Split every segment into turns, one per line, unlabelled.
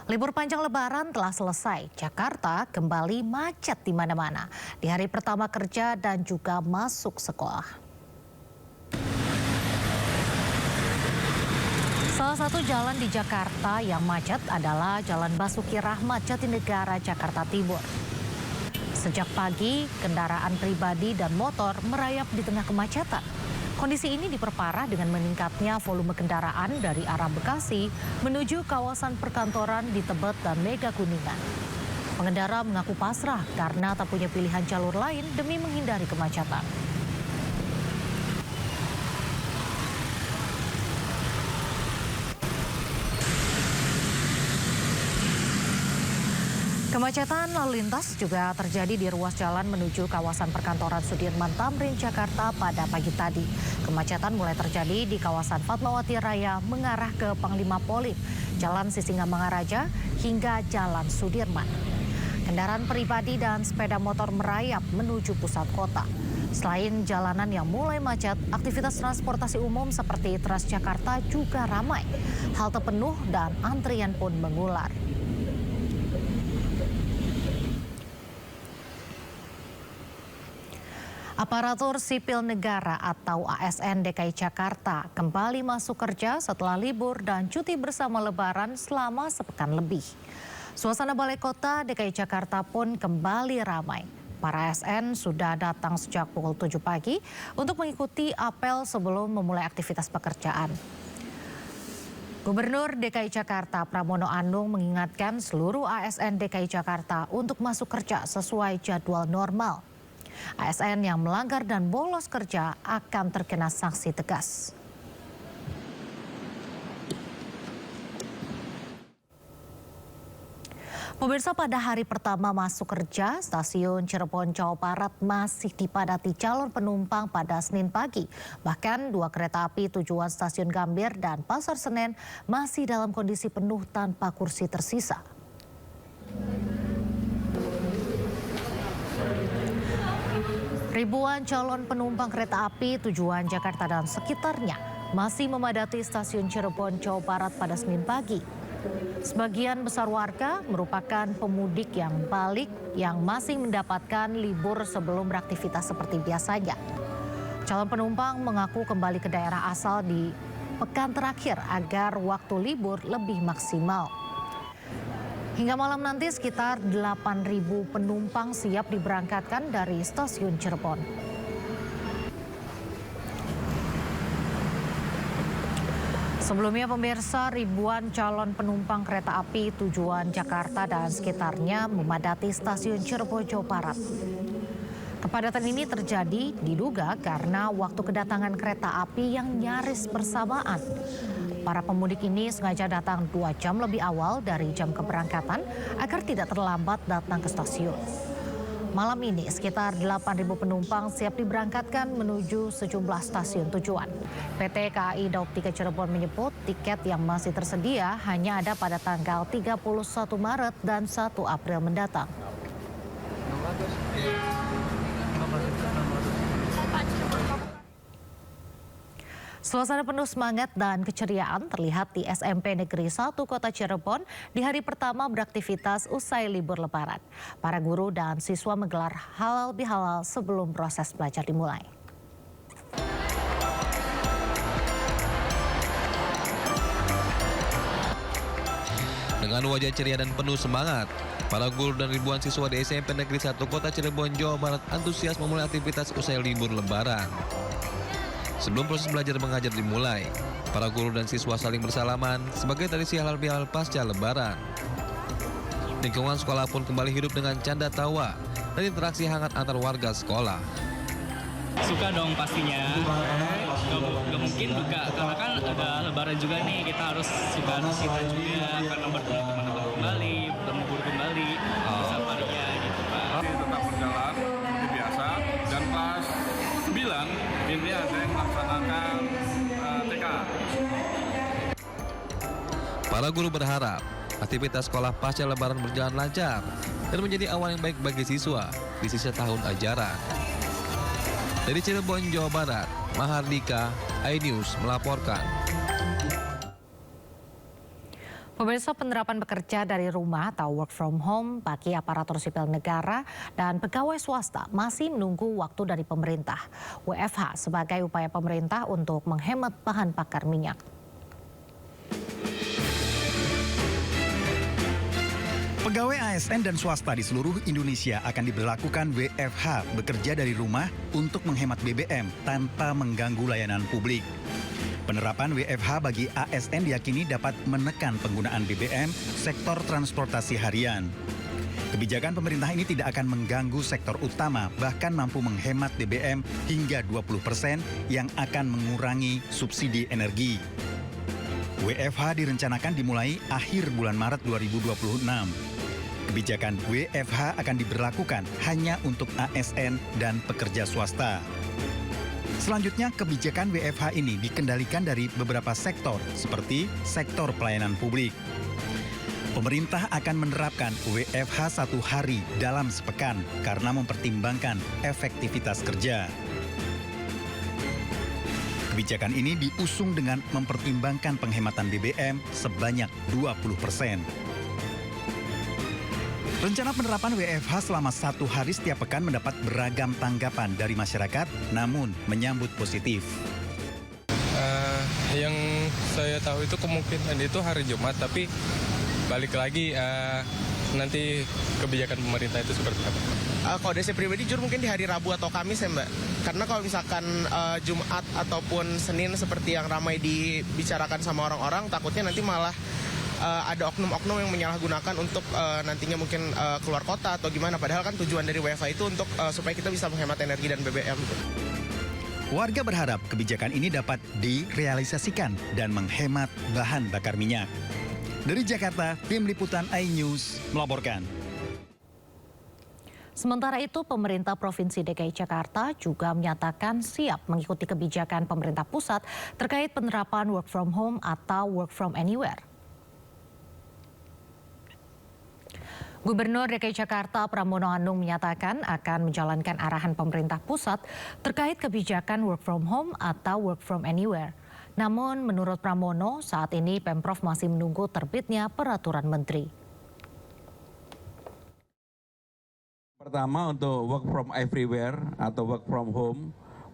Libur panjang Lebaran telah selesai. Jakarta kembali macet di mana-mana di hari pertama kerja dan juga masuk sekolah. Salah satu jalan di Jakarta yang macet adalah Jalan Basuki Rahmat Jatinegara, Jakarta Timur. Sejak pagi, kendaraan pribadi dan motor merayap di tengah kemacetan. Kondisi ini diperparah dengan meningkatnya volume kendaraan dari arah Bekasi menuju kawasan perkantoran di Tebet dan Mega Kuningan. Pengendara mengaku pasrah karena tak punya pilihan jalur lain demi menghindari kemacetan. Kemacetan lalu lintas juga terjadi di ruas jalan menuju kawasan perkantoran Sudirman Tamrin, Jakarta pada pagi tadi. Kemacetan mulai terjadi di kawasan Fatmawati Raya mengarah ke Panglima Polim, Jalan Sisingamangaraja hingga Jalan Sudirman. Kendaraan pribadi dan sepeda motor merayap menuju pusat kota. Selain jalanan yang mulai macet, aktivitas transportasi umum seperti Transjakarta juga ramai. Halte penuh dan antrian pun mengular. Aparatur Sipil Negara atau ASN DKI Jakarta kembali masuk kerja setelah libur dan cuti bersama Lebaran selama sepekan lebih. Suasana Balai Kota DKI Jakarta pun kembali ramai. Para ASN sudah datang sejak pukul 7 pagi untuk mengikuti apel sebelum memulai aktivitas pekerjaan. Gubernur DKI Jakarta Pramono Anung mengingatkan seluruh ASN DKI Jakarta untuk masuk kerja sesuai jadwal normal. ASN yang melanggar dan bolos kerja akan terkena sanksi tegas. Pemirsa, pada hari pertama masuk kerja, stasiun Cirebon, Jawa Barat masih dipadati calon penumpang pada Senin pagi. Bahkan 2 kereta api tujuan stasiun Gambir dan Pasar Senen masih dalam kondisi penuh tanpa kursi tersisa. Ribuan calon penumpang kereta api tujuan Jakarta dan sekitarnya masih memadati stasiun Cirebon, Jawa Barat pada Senin pagi. Sebagian besar warga merupakan pemudik yang balik yang masih mendapatkan libur sebelum beraktivitas seperti biasanya. Calon penumpang mengaku kembali ke daerah asal di pekan terakhir agar waktu libur lebih maksimal. Hingga malam nanti sekitar 8.000 penumpang siap diberangkatkan dari stasiun Cirebon. Sebelumnya pemirsa, ribuan calon penumpang kereta api tujuan Jakarta dan sekitarnya memadati stasiun Cirebon, Jawa Barat. Kepadatan ini terjadi diduga karena waktu kedatangan kereta api yang nyaris bersamaan. Para pemudik ini sengaja datang 2 jam lebih awal dari jam keberangkatan agar tidak terlambat datang ke stasiun. Malam ini sekitar 8.000 penumpang siap diberangkatkan menuju sejumlah stasiun tujuan. PT KAI Daup 3 Cirebon menyebut tiket yang masih tersedia hanya ada pada tanggal 31 Maret dan 1 April mendatang. Suasana penuh semangat dan keceriaan terlihat di SMP Negeri 1 Kota Cirebon di hari pertama beraktivitas usai libur Lebaran. Para guru dan siswa menggelar halal bihalal sebelum proses belajar dimulai.
Dengan wajah ceria dan penuh semangat, para guru dan ribuan siswa di SMP Negeri 1 Kota Cirebon, Jawa Barat antusias memulai aktivitas usai libur Lebaran. Sebelum proses belajar mengajar dimulai, para guru dan siswa saling bersalaman sebagai tradisi halal bihalal pasca Lebaran. Lingkungan sekolah pun kembali hidup dengan canda tawa dan interaksi hangat antar warga sekolah.
Suka dong pastinya, gak mungkin duka, karena kan ada Lebaran juga nih, kita harus suka kita juga, karena bertemu teman-teman kembali, bertemu guru kembali, saparinya gitu Pak.
Tetap berjalan seperti biasa, dan kelas 9 ini ada yang melaksanakan TK.
Para guru berharap aktivitas sekolah pasca Lebaran berjalan lancar dan menjadi awal yang baik bagi siswa di sisa tahun ajaran. Dari Cirebon, Jawa Barat, Mahardika, iNews melaporkan.
Pemirsa, penerapan bekerja dari rumah atau work from home bagi aparatur sipil negara dan pegawai swasta masih menunggu waktu dari pemerintah. WFH sebagai upaya pemerintah untuk menghemat bahan bakar minyak.
Pegawai ASN dan swasta di seluruh Indonesia akan diberlakukan WFH bekerja dari rumah untuk menghemat BBM tanpa mengganggu layanan publik. Penerapan WFH bagi ASN diyakini dapat menekan penggunaan BBM sektor transportasi harian. Kebijakan pemerintah ini tidak akan mengganggu sektor utama, bahkan mampu menghemat BBM hingga 20% yang akan mengurangi subsidi energi. WFH direncanakan dimulai akhir bulan Maret 2026. Kebijakan WFH akan diberlakukan hanya untuk ASN dan pekerja swasta. Selanjutnya, kebijakan WFH ini dikendalikan dari beberapa sektor, seperti sektor pelayanan publik. Pemerintah akan menerapkan WFH 1 hari dalam sepekan karena mempertimbangkan efektivitas kerja. Kebijakan ini diusung dengan mempertimbangkan penghematan BBM sebanyak 20%. Rencana penerapan WFH selama 1 hari setiap pekan mendapat beragam tanggapan dari masyarakat, namun menyambut positif.
Yang saya tahu itu kemungkinan itu hari Jumat, tapi balik lagi nanti kebijakan pemerintah itu seperti apa?
Kalau dari saya pribadi jujur mungkin di hari Rabu atau Kamis ya Mbak. Karena kalau misalkan Jumat ataupun Senin seperti yang ramai dibicarakan sama orang-orang, takutnya nanti malah ada oknum-oknum yang menyalahgunakan untuk nantinya mungkin keluar kota atau gimana. Padahal kan tujuan dari WFH itu untuk supaya kita bisa menghemat energi dan BBM.
Warga berharap kebijakan ini dapat direalisasikan dan menghemat bahan bakar minyak. Dari Jakarta, Tim Liputan iNews melaporkan.
Sementara itu, pemerintah Provinsi DKI Jakarta juga menyatakan siap mengikuti kebijakan pemerintah pusat terkait penerapan work from home atau work from anywhere. Gubernur DKI Jakarta Pramono Anung menyatakan akan menjalankan arahan pemerintah pusat terkait kebijakan work from home atau work from anywhere. Namun menurut Pramono, saat ini Pemprov masih menunggu terbitnya peraturan menteri.
Pertama, untuk work from everywhere atau work from home,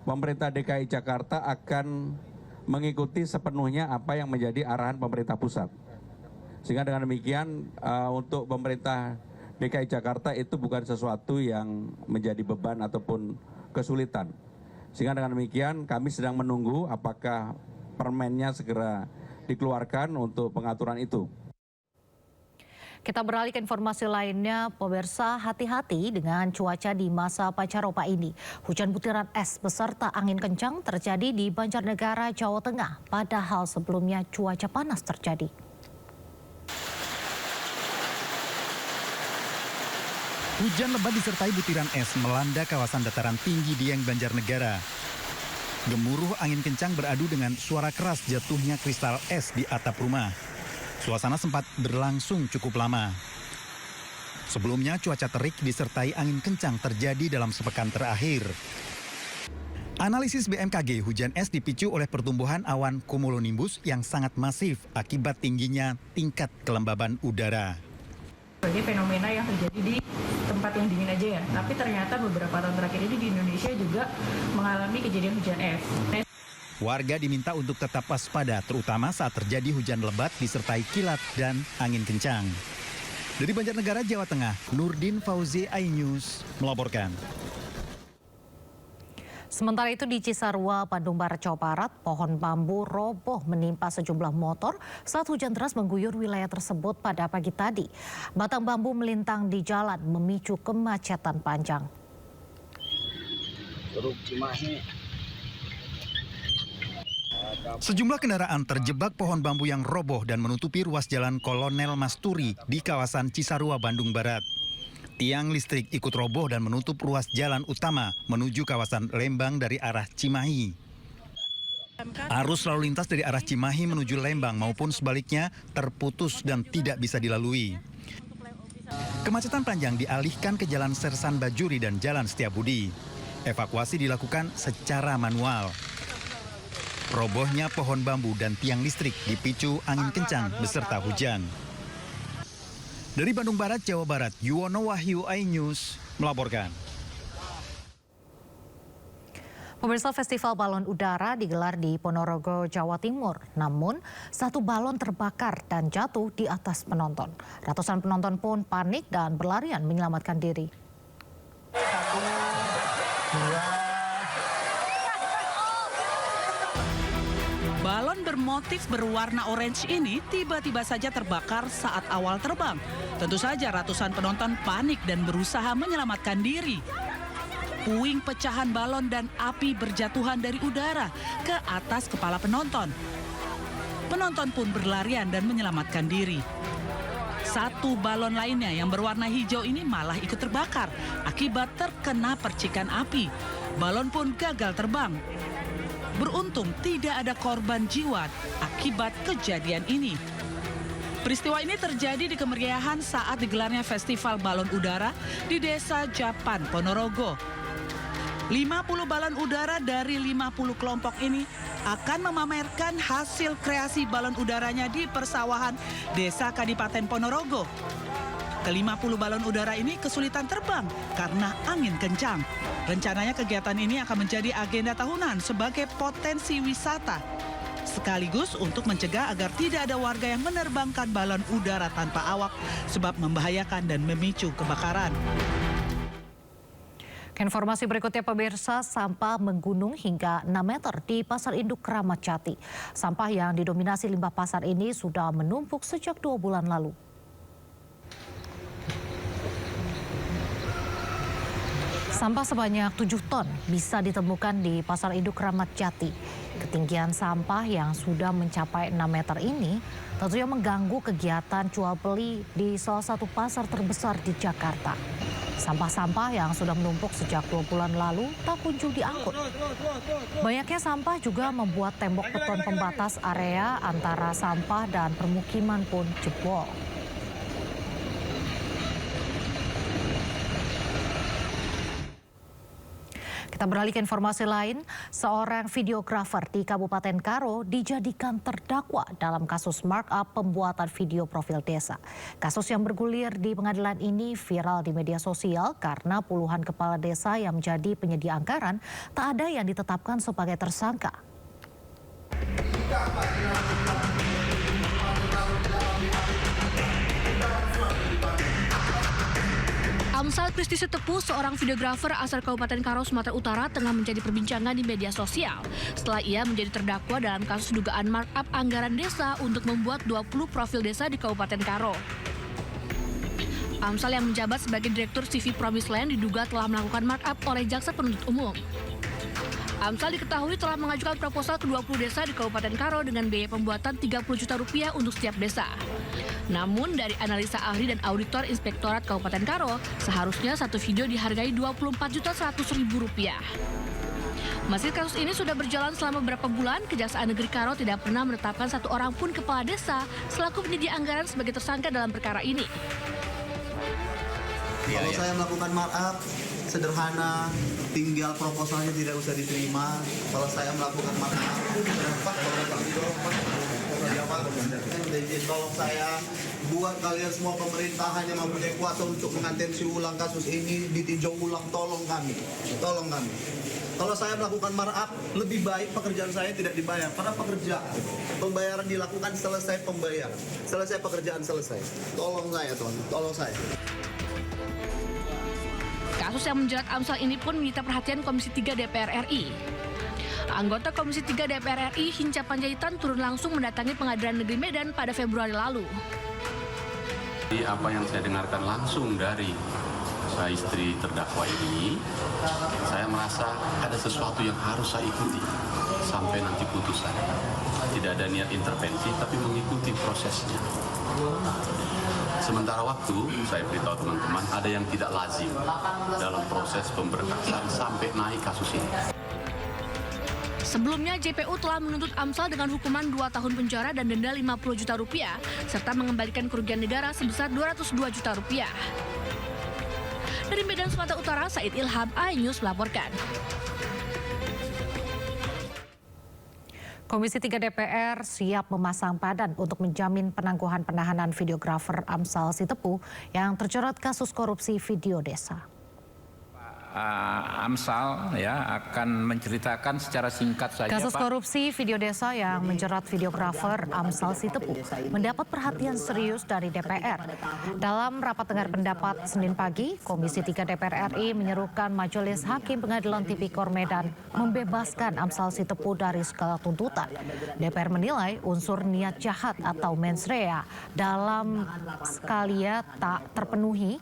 pemerintah DKI Jakarta akan mengikuti sepenuhnya apa yang menjadi arahan pemerintah pusat. Sehingga dengan demikian untuk pemerintah DKI Jakarta itu bukan sesuatu yang menjadi beban ataupun kesulitan. Sehingga dengan demikian kami sedang menunggu apakah permennya segera dikeluarkan untuk pengaturan itu.
Kita beralih ke informasi lainnya, pemirsa, hati-hati dengan cuaca di masa pancaroba ini. Hujan butiran es beserta angin kencang terjadi di Banjarnegara, Jawa Tengah, padahal sebelumnya cuaca panas terjadi.
Hujan lebat disertai butiran es melanda kawasan dataran tinggi Dieng, Banjarnegara. Gemuruh angin kencang beradu dengan suara keras jatuhnya kristal es di atap rumah. Suasana sempat berlangsung cukup lama. Sebelumnya cuaca terik disertai angin kencang terjadi dalam sepekan terakhir. Analisis BMKG, hujan es dipicu oleh pertumbuhan awan cumulonimbus yang sangat masif akibat tingginya tingkat kelembaban udara.
Ini fenomena yang terjadi di tempat yang dingin aja ya, tapi ternyata beberapa tahun terakhir ini di Indonesia juga mengalami kejadian hujan es.
Warga diminta untuk tetap waspada, terutama saat terjadi hujan lebat disertai kilat dan angin kencang. Dari Banjarnegara, Jawa Tengah, Nurdin Fauzi, iNews melaporkan.
Sementara itu di Cisarua, Bandung Barat, Jawa Barat, pohon bambu roboh menimpa sejumlah motor saat hujan deras mengguyur wilayah tersebut pada pagi tadi. Batang bambu melintang di jalan memicu kemacetan panjang.
Sejumlah kendaraan terjebak pohon bambu yang roboh dan menutupi ruas jalan Kolonel Masturi di kawasan Cisarua, Bandung Barat. Tiang listrik ikut roboh dan menutup ruas jalan utama menuju kawasan Lembang dari arah Cimahi. Arus lalu lintas dari arah Cimahi menuju Lembang maupun sebaliknya terputus dan tidak bisa dilalui. Kemacetan panjang dialihkan ke Jalan Sersan Bajuri dan Jalan Setiabudi. Evakuasi dilakukan secara manual. robohnya pohon bambu dan tiang listrik dipicu angin kencang beserta hujan. Dari Bandung Barat, Jawa Barat, Yuwono Wahyu, iNews melaporkan.
Pemirsa, festival balon udara digelar di Ponorogo, Jawa Timur. Namun, satu balon terbakar dan jatuh di atas penonton. Ratusan penonton pun panik dan berlarian menyelamatkan diri.
Balon bermotif berwarna orange ini tiba-tiba saja terbakar saat awal terbang. Tentu saja ratusan penonton panik dan berusaha menyelamatkan diri. Puing pecahan balon dan api berjatuhan dari udara ke atas kepala penonton. Penonton pun berlarian dan menyelamatkan diri. Satu balon lainnya yang berwarna hijau ini malah ikut terbakar akibat terkena percikan api. Balon pun gagal terbang. Beruntung tidak ada korban jiwa akibat kejadian ini. Peristiwa ini terjadi di kemeriahan saat digelarnya festival balon udara di Desa Japan, Ponorogo. 50 balon udara dari 50 kelompok ini akan memamerkan hasil kreasi balon udaranya di persawahan Desa Kadipaten Ponorogo. Ke-50 balon udara ini kesulitan terbang karena angin kencang. Rencananya kegiatan ini akan menjadi agenda tahunan sebagai potensi wisata. Sekaligus untuk mencegah agar tidak ada warga yang menerbangkan balon udara tanpa awak sebab membahayakan dan memicu kebakaran.
Informasi berikutnya, pemirsa, sampah menggunung hingga 6 meter di Pasar Induk Kramat Jati. Sampah yang didominasi limbah pasar ini sudah menumpuk sejak 2 bulan lalu. Sampah sebanyak 7 ton bisa ditemukan di Pasar Induk Kramat Jati. Ketinggian sampah yang sudah mencapai 6 meter ini tentunya mengganggu kegiatan jual beli di salah satu pasar terbesar di Jakarta. Sampah-sampah yang sudah menumpuk sejak 2 bulan lalu tak kunjung diangkut. Banyaknya sampah juga membuat tembok beton pembatas area antara sampah dan permukiman pun jebol. Kita beralih ke informasi lain, seorang videografer di Kabupaten Karo dijadikan terdakwa dalam kasus markup pembuatan video profil desa. Kasus yang bergulir di pengadilan ini viral di media sosial karena puluhan kepala desa yang menjadi penyedia anggaran tak ada yang ditetapkan sebagai tersangka.
Amsal Kristi Sutepu, seorang videografer asal Kabupaten Karo, Sumatera Utara, tengah menjadi perbincangan di media sosial setelah ia menjadi terdakwa dalam kasus dugaan markup anggaran desa untuk membuat 20 profil desa di Kabupaten Karo. Amsal yang menjabat sebagai Direktur CV Promised Land diduga telah melakukan markup oleh Jaksa Penuntut Umum. Amsal diketahui telah mengajukan proposal ke 20 desa di Kabupaten Karo dengan biaya pembuatan Rp30 juta untuk setiap desa. Namun dari analisa ahli dan auditor Inspektorat Kabupaten Karo, seharusnya satu video dihargai Rp24.100.000. Meski kasus ini sudah berjalan selama beberapa bulan, Kejaksaan Negeri Karo tidak pernah menetapkan satu orang pun kepala desa selaku penyedia anggaran sebagai tersangka dalam perkara ini.
Kalau saya melakukan markup, sederhana, tinggal proposalnya tidak usah diterima. Kalau saya melakukan markup, tolong saya buat kalian semua pemerintahan yang mempunyai kuasa untuk mengatensi ulang kasus ini, ditinjau ulang, tolong kami. Kalau saya melakukan markup, lebih baik pekerjaan saya tidak dibayar. Karena pekerjaan, pembayaran dilakukan selesai pembayaran. Selesai pekerjaan selesai. Tolong saya, tolong saya.
Kasus yang menjerat Amsal ini pun menyita perhatian Komisi 3 DPR RI. Anggota Komisi 3 DPR RI Hinca Panjaitan turun langsung mendatangi Pengadilan Negeri Medan pada Februari lalu.
Apa yang saya dengarkan langsung dari istri terdakwa ini, saya merasa ada sesuatu yang harus saya ikuti sampai nanti putusan. Tidak ada niat intervensi, tapi mengikuti prosesnya. Sementara waktu, saya beritahu teman-teman, ada yang tidak lazim dalam proses pemberkasan sampai naik kasus ini.
Sebelumnya, JPU telah menuntut Amsal dengan hukuman 2 tahun penjara dan denda Rp50 juta, serta mengembalikan kerugian negara sebesar Rp202 juta. Dari Medan, Sumatera Utara, Said Ilham, iNews melaporkan.
Komisi 3 DPR siap memasang badan untuk menjamin penangguhan penahanan videografer Amsal Sitepu yang terjerat kasus korupsi video desa.
Amsal ya akan menceritakan secara singkat saja.
Kasus
Pak.
korupsi video desa yang menjerat videografer Amsal Sitepu mendapat perhatian serius dari DPR. Dalam rapat dengar pendapat Senin pagi, Komisi 3 DPR RI menyerukan Majelis Hakim Pengadilan Tipikor Medan membebaskan Amsal Sitepu dari segala tuntutan. DPR menilai unsur niat jahat atau mens rea dalam skalia tak terpenuhi.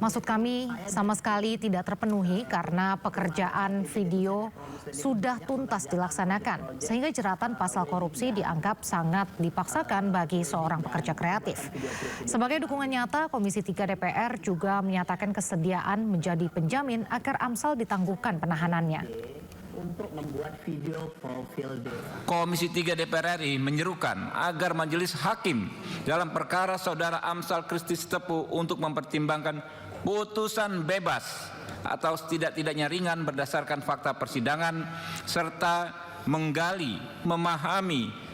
Maksud kami sama sekali tidak terpenuhi karena pekerjaan video sudah tuntas dilaksanakan, sehingga jeratan pasal korupsi dianggap sangat dipaksakan bagi seorang pekerja kreatif. Sebagai dukungan nyata, Komisi 3 DPR juga menyatakan kesediaan menjadi penjamin agar Amsal ditangguhkan penahanannya.
Untuk membuat video profil desa.
Komisi 3 DPR RI menyerukan agar Majelis Hakim dalam perkara saudara Amsal Kristi Sitepu untuk mempertimbangkan putusan bebas atau setidak-tidaknya ringan berdasarkan fakta persidangan serta menggali, memahami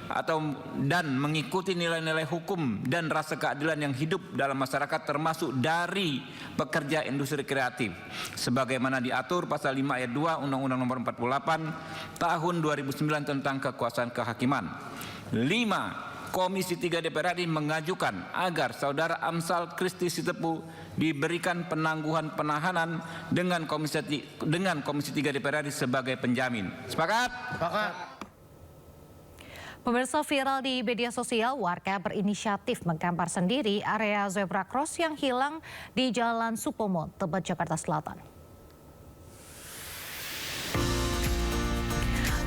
dan mengikuti nilai-nilai hukum dan rasa keadilan yang hidup dalam masyarakat termasuk dari pekerja industri kreatif sebagaimana diatur pasal 5 ayat 2 Undang-Undang Nomor 48 Tahun 2009 tentang kekuasaan kehakiman. 5. Komisi 3 DPR RI mengajukan agar saudara Amsal Kristi Sitepu diberikan penangguhan penahanan dengan Komisi 3 DPR RI sebagai penjamin. Sepakat?
Sepakat.
Pemirsa, viral di media sosial, warga berinisiatif menggambar sendiri area zebra cross yang hilang di Jalan Supomo, Tebet, Jakarta Selatan.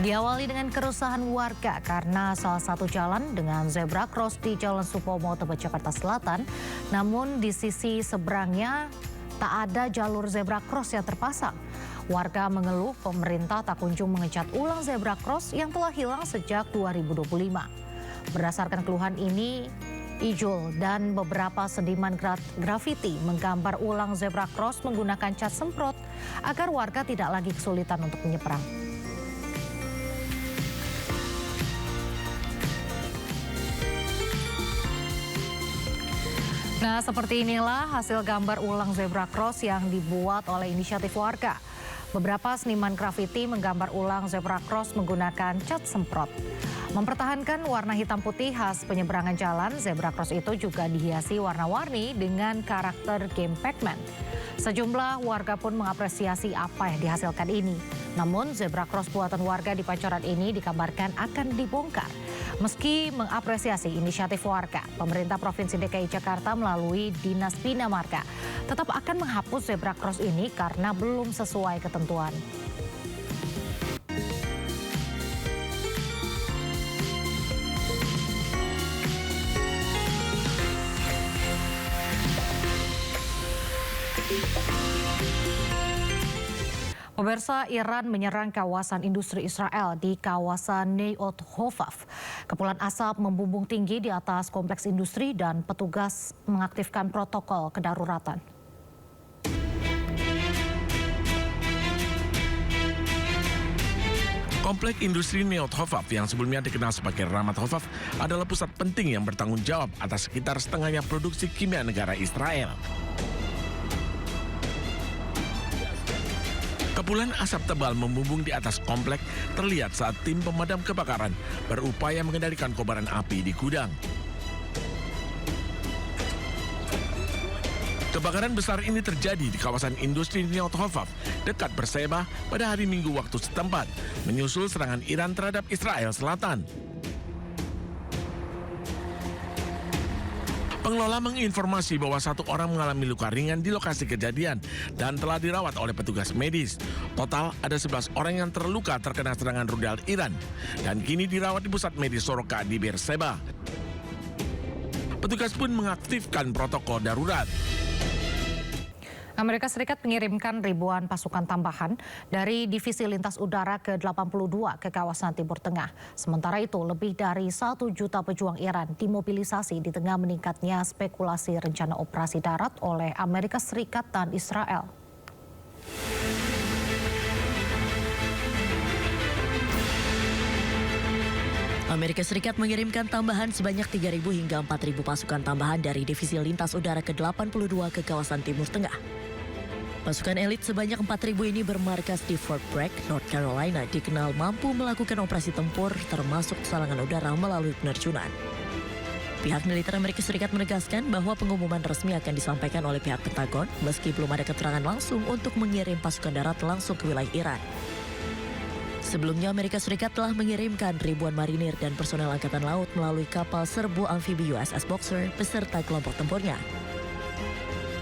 Diawali dengan keresahan warga karena salah satu jalan dengan zebra cross di Jalan Supomo, Tebet, Jakarta Selatan, namun di sisi seberangnya tak ada jalur zebra cross yang terpasang. Warga mengeluh pemerintah tak kunjung mengecat ulang zebra cross yang telah hilang sejak 2025. Berdasarkan keluhan ini, Ijul dan beberapa seniman grafiti menggambar ulang zebra cross menggunakan cat semprot agar warga tidak lagi kesulitan untuk menyeberang. Nah, seperti inilah hasil gambar ulang zebra cross yang dibuat oleh inisiatif warga. Beberapa seniman grafiti menggambar ulang zebra cross menggunakan cat semprot. Mempertahankan warna hitam putih khas penyeberangan jalan, zebra cross itu juga dihiasi warna-warni dengan karakter game Pac-Man. Sejumlah warga pun mengapresiasi apa yang dihasilkan ini. Namun zebra cross buatan warga di Pancoran ini dikabarkan akan dibongkar. Meski mengapresiasi inisiatif warga, pemerintah Provinsi DKI Jakarta melalui Dinas Bina Marga tetap akan menghapus zebra cross ini karena belum sesuai ketentuan. Pemirsa, Iran menyerang kawasan industri Israel di kawasan Neot Hovav. Kepulan asap membumbung tinggi di atas kompleks industri dan petugas mengaktifkan protokol kedaruratan.
Komplek industri Neot Hovav yang sebelumnya dikenal sebagai Ramat Hovav adalah pusat penting yang bertanggung jawab atas sekitar setengahnya produksi kimia negara Israel. Kepulan asap tebal membumbung di atas komplek terlihat saat tim pemadam kebakaran berupaya mengendalikan kobaran api di gudang. Kebakaran besar ini terjadi di kawasan industri Neot Hovav dekat Berseba pada hari Minggu waktu setempat, menyusul serangan Iran terhadap Israel Selatan. Pengelola menginformasi bahwa satu orang mengalami luka ringan di lokasi kejadian dan telah dirawat oleh petugas medis. Total ada 11 orang yang terluka terkena serangan rudal Iran dan kini dirawat di pusat medis Soroka di Berseba. Petugas pun mengaktifkan protokol darurat.
Amerika Serikat mengirimkan ribuan pasukan tambahan dari Divisi Lintas Udara ke-82 ke kawasan Timur Tengah. Sementara itu, lebih dari 1 juta pejuang Iran dimobilisasi di tengah meningkatnya spekulasi rencana operasi darat oleh Amerika Serikat dan Israel.
Amerika Serikat mengirimkan tambahan sebanyak 3.000 hingga 4.000 pasukan tambahan dari Divisi Lintas Udara ke-82 ke kawasan Timur Tengah. Pasukan elit sebanyak 4.000 ini bermarkas di Fort Bragg, North Carolina, dikenal mampu melakukan operasi tempur termasuk serangan udara melalui penerjunan. Pihak militer Amerika Serikat menegaskan bahwa pengumuman resmi akan disampaikan oleh pihak Pentagon meski belum ada keterangan langsung untuk mengirim pasukan darat langsung ke wilayah Iran. Sebelumnya Amerika Serikat telah mengirimkan ribuan marinir dan personel angkatan laut melalui kapal serbu amfibi USS Boxer beserta kelompok tempurnya.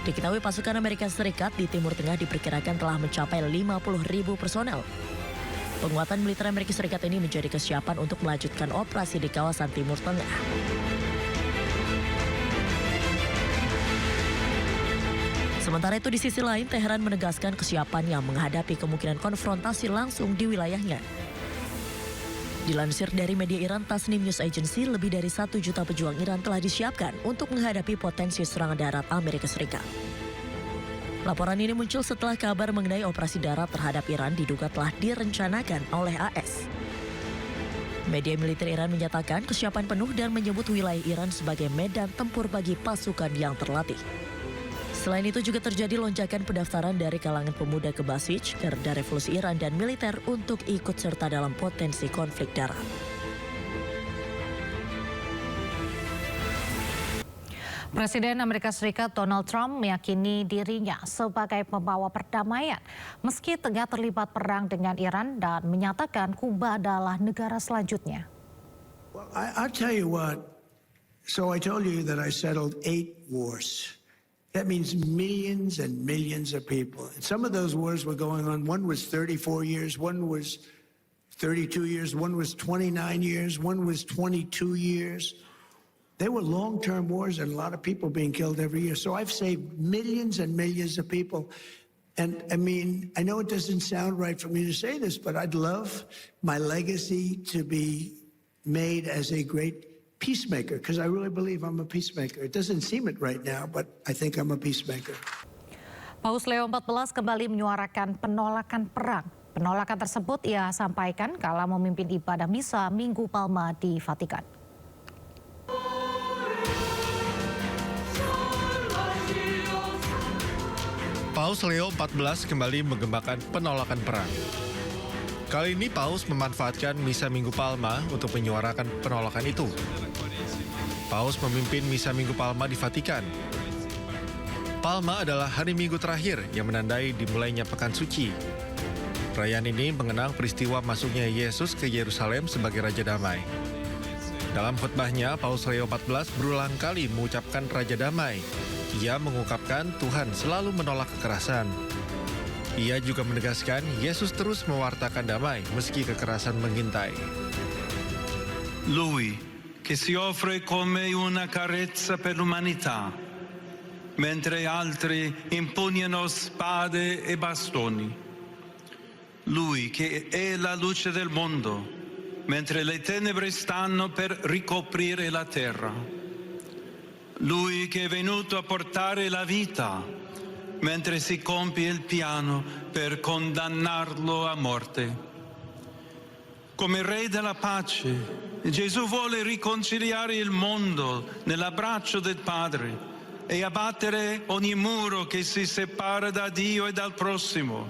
Diketahui pasukan Amerika Serikat di Timur Tengah diperkirakan telah mencapai 50.000 personel. Penguatan militer Amerika Serikat ini menjadi kesiapan untuk melanjutkan operasi di kawasan Timur Tengah. Sementara itu di sisi lain, Teheran menegaskan kesiapannya menghadapi kemungkinan konfrontasi langsung di wilayahnya. Dilansir dari media Iran Tasnim News Agency, lebih dari 1 juta pejuang Iran telah disiapkan untuk menghadapi potensi serangan darat Amerika Serikat. Laporan ini muncul setelah kabar mengenai operasi darat terhadap Iran diduga telah direncanakan oleh AS. Media militer Iran menyatakan kesiapan penuh dan menyebut wilayah Iran sebagai medan tempur bagi pasukan yang terlatih. Selain itu juga terjadi lonjakan pendaftaran dari kalangan pemuda ke Basij, Garda Revolusi Iran dan militer untuk ikut serta dalam potensi konflik darat.
Presiden Amerika Serikat Donald Trump meyakini dirinya sebagai pembawa perdamaian meski tengah terlibat perang dengan Iran dan menyatakan Kuba adalah negara selanjutnya.
Well, I'll tell you what. So I told you that I settled 8 wars. That means millions and millions of people. And some of those wars were going on. One was 34 years, one was 32 years, one was 29 years, one was 22 years. They were long-term wars and a lot of people being killed every year. So I've saved millions and millions of people. And I mean, I know it doesn't sound right for me to say this, but I'd love my legacy to be made as a great peacemaker, because I really believe I'm a peacemaker. It doesn't seem it right now, but I think I'm a peacemaker.
Paus Leo XIV kembali menyuarakan penolakan perang. Penolakan tersebut ia sampaikan kala memimpin ibadah misa Minggu Palma di Vatikan.
Paus Leo XIV kembali menggembangkan penolakan perang. Kali ini Paus memanfaatkan Misa Minggu Palma untuk menyuarakan penolakan itu. Paus memimpin Misa Minggu Palma di Vatikan. Palma adalah hari Minggu terakhir yang menandai dimulainya Pekan Suci. Perayaan ini mengenang peristiwa masuknya Yesus ke Yerusalem sebagai Raja Damai. Dalam khotbahnya, Paus Leo XIV berulang kali mengucapkan Raja Damai. Ia mengungkapkan Tuhan selalu menolak kekerasan. Ia juga menegaskan Yesus terus mewartakan damai meski kekerasan mengintai.
Lui, che si offre come una carezza per l'umanità, mentre altri impugnano spade e bastoni. Lui che è la luce del mondo, mentre le tenebre stanno per ricoprire la terra. Lui che è venuto a portare la vita, mentre si compie il piano per condannarlo a morte. Come Re della pace, Gesù vuole riconciliare il mondo nell'abbraccio del Padre e abbattere ogni muro che si separa da Dio e dal prossimo,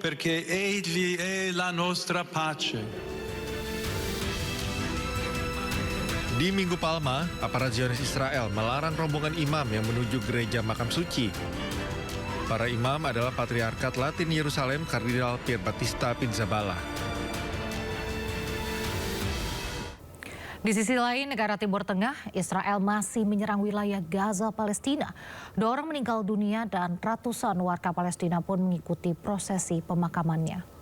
perché Egli è la nostra pace.
Di Minggu Palma, aparat Zionis Israel melarang rombongan imam yang menuju gereja makam suci. Para imam adalah Patriarkat Latin Yerusalem Kardinal Pierbattista Pizzaballa.
Di sisi lain, negara Timur Tengah, Israel masih menyerang wilayah Gaza, Palestina. 2 orang meninggal dunia dan ratusan warga Palestina pun mengikuti prosesi pemakamannya.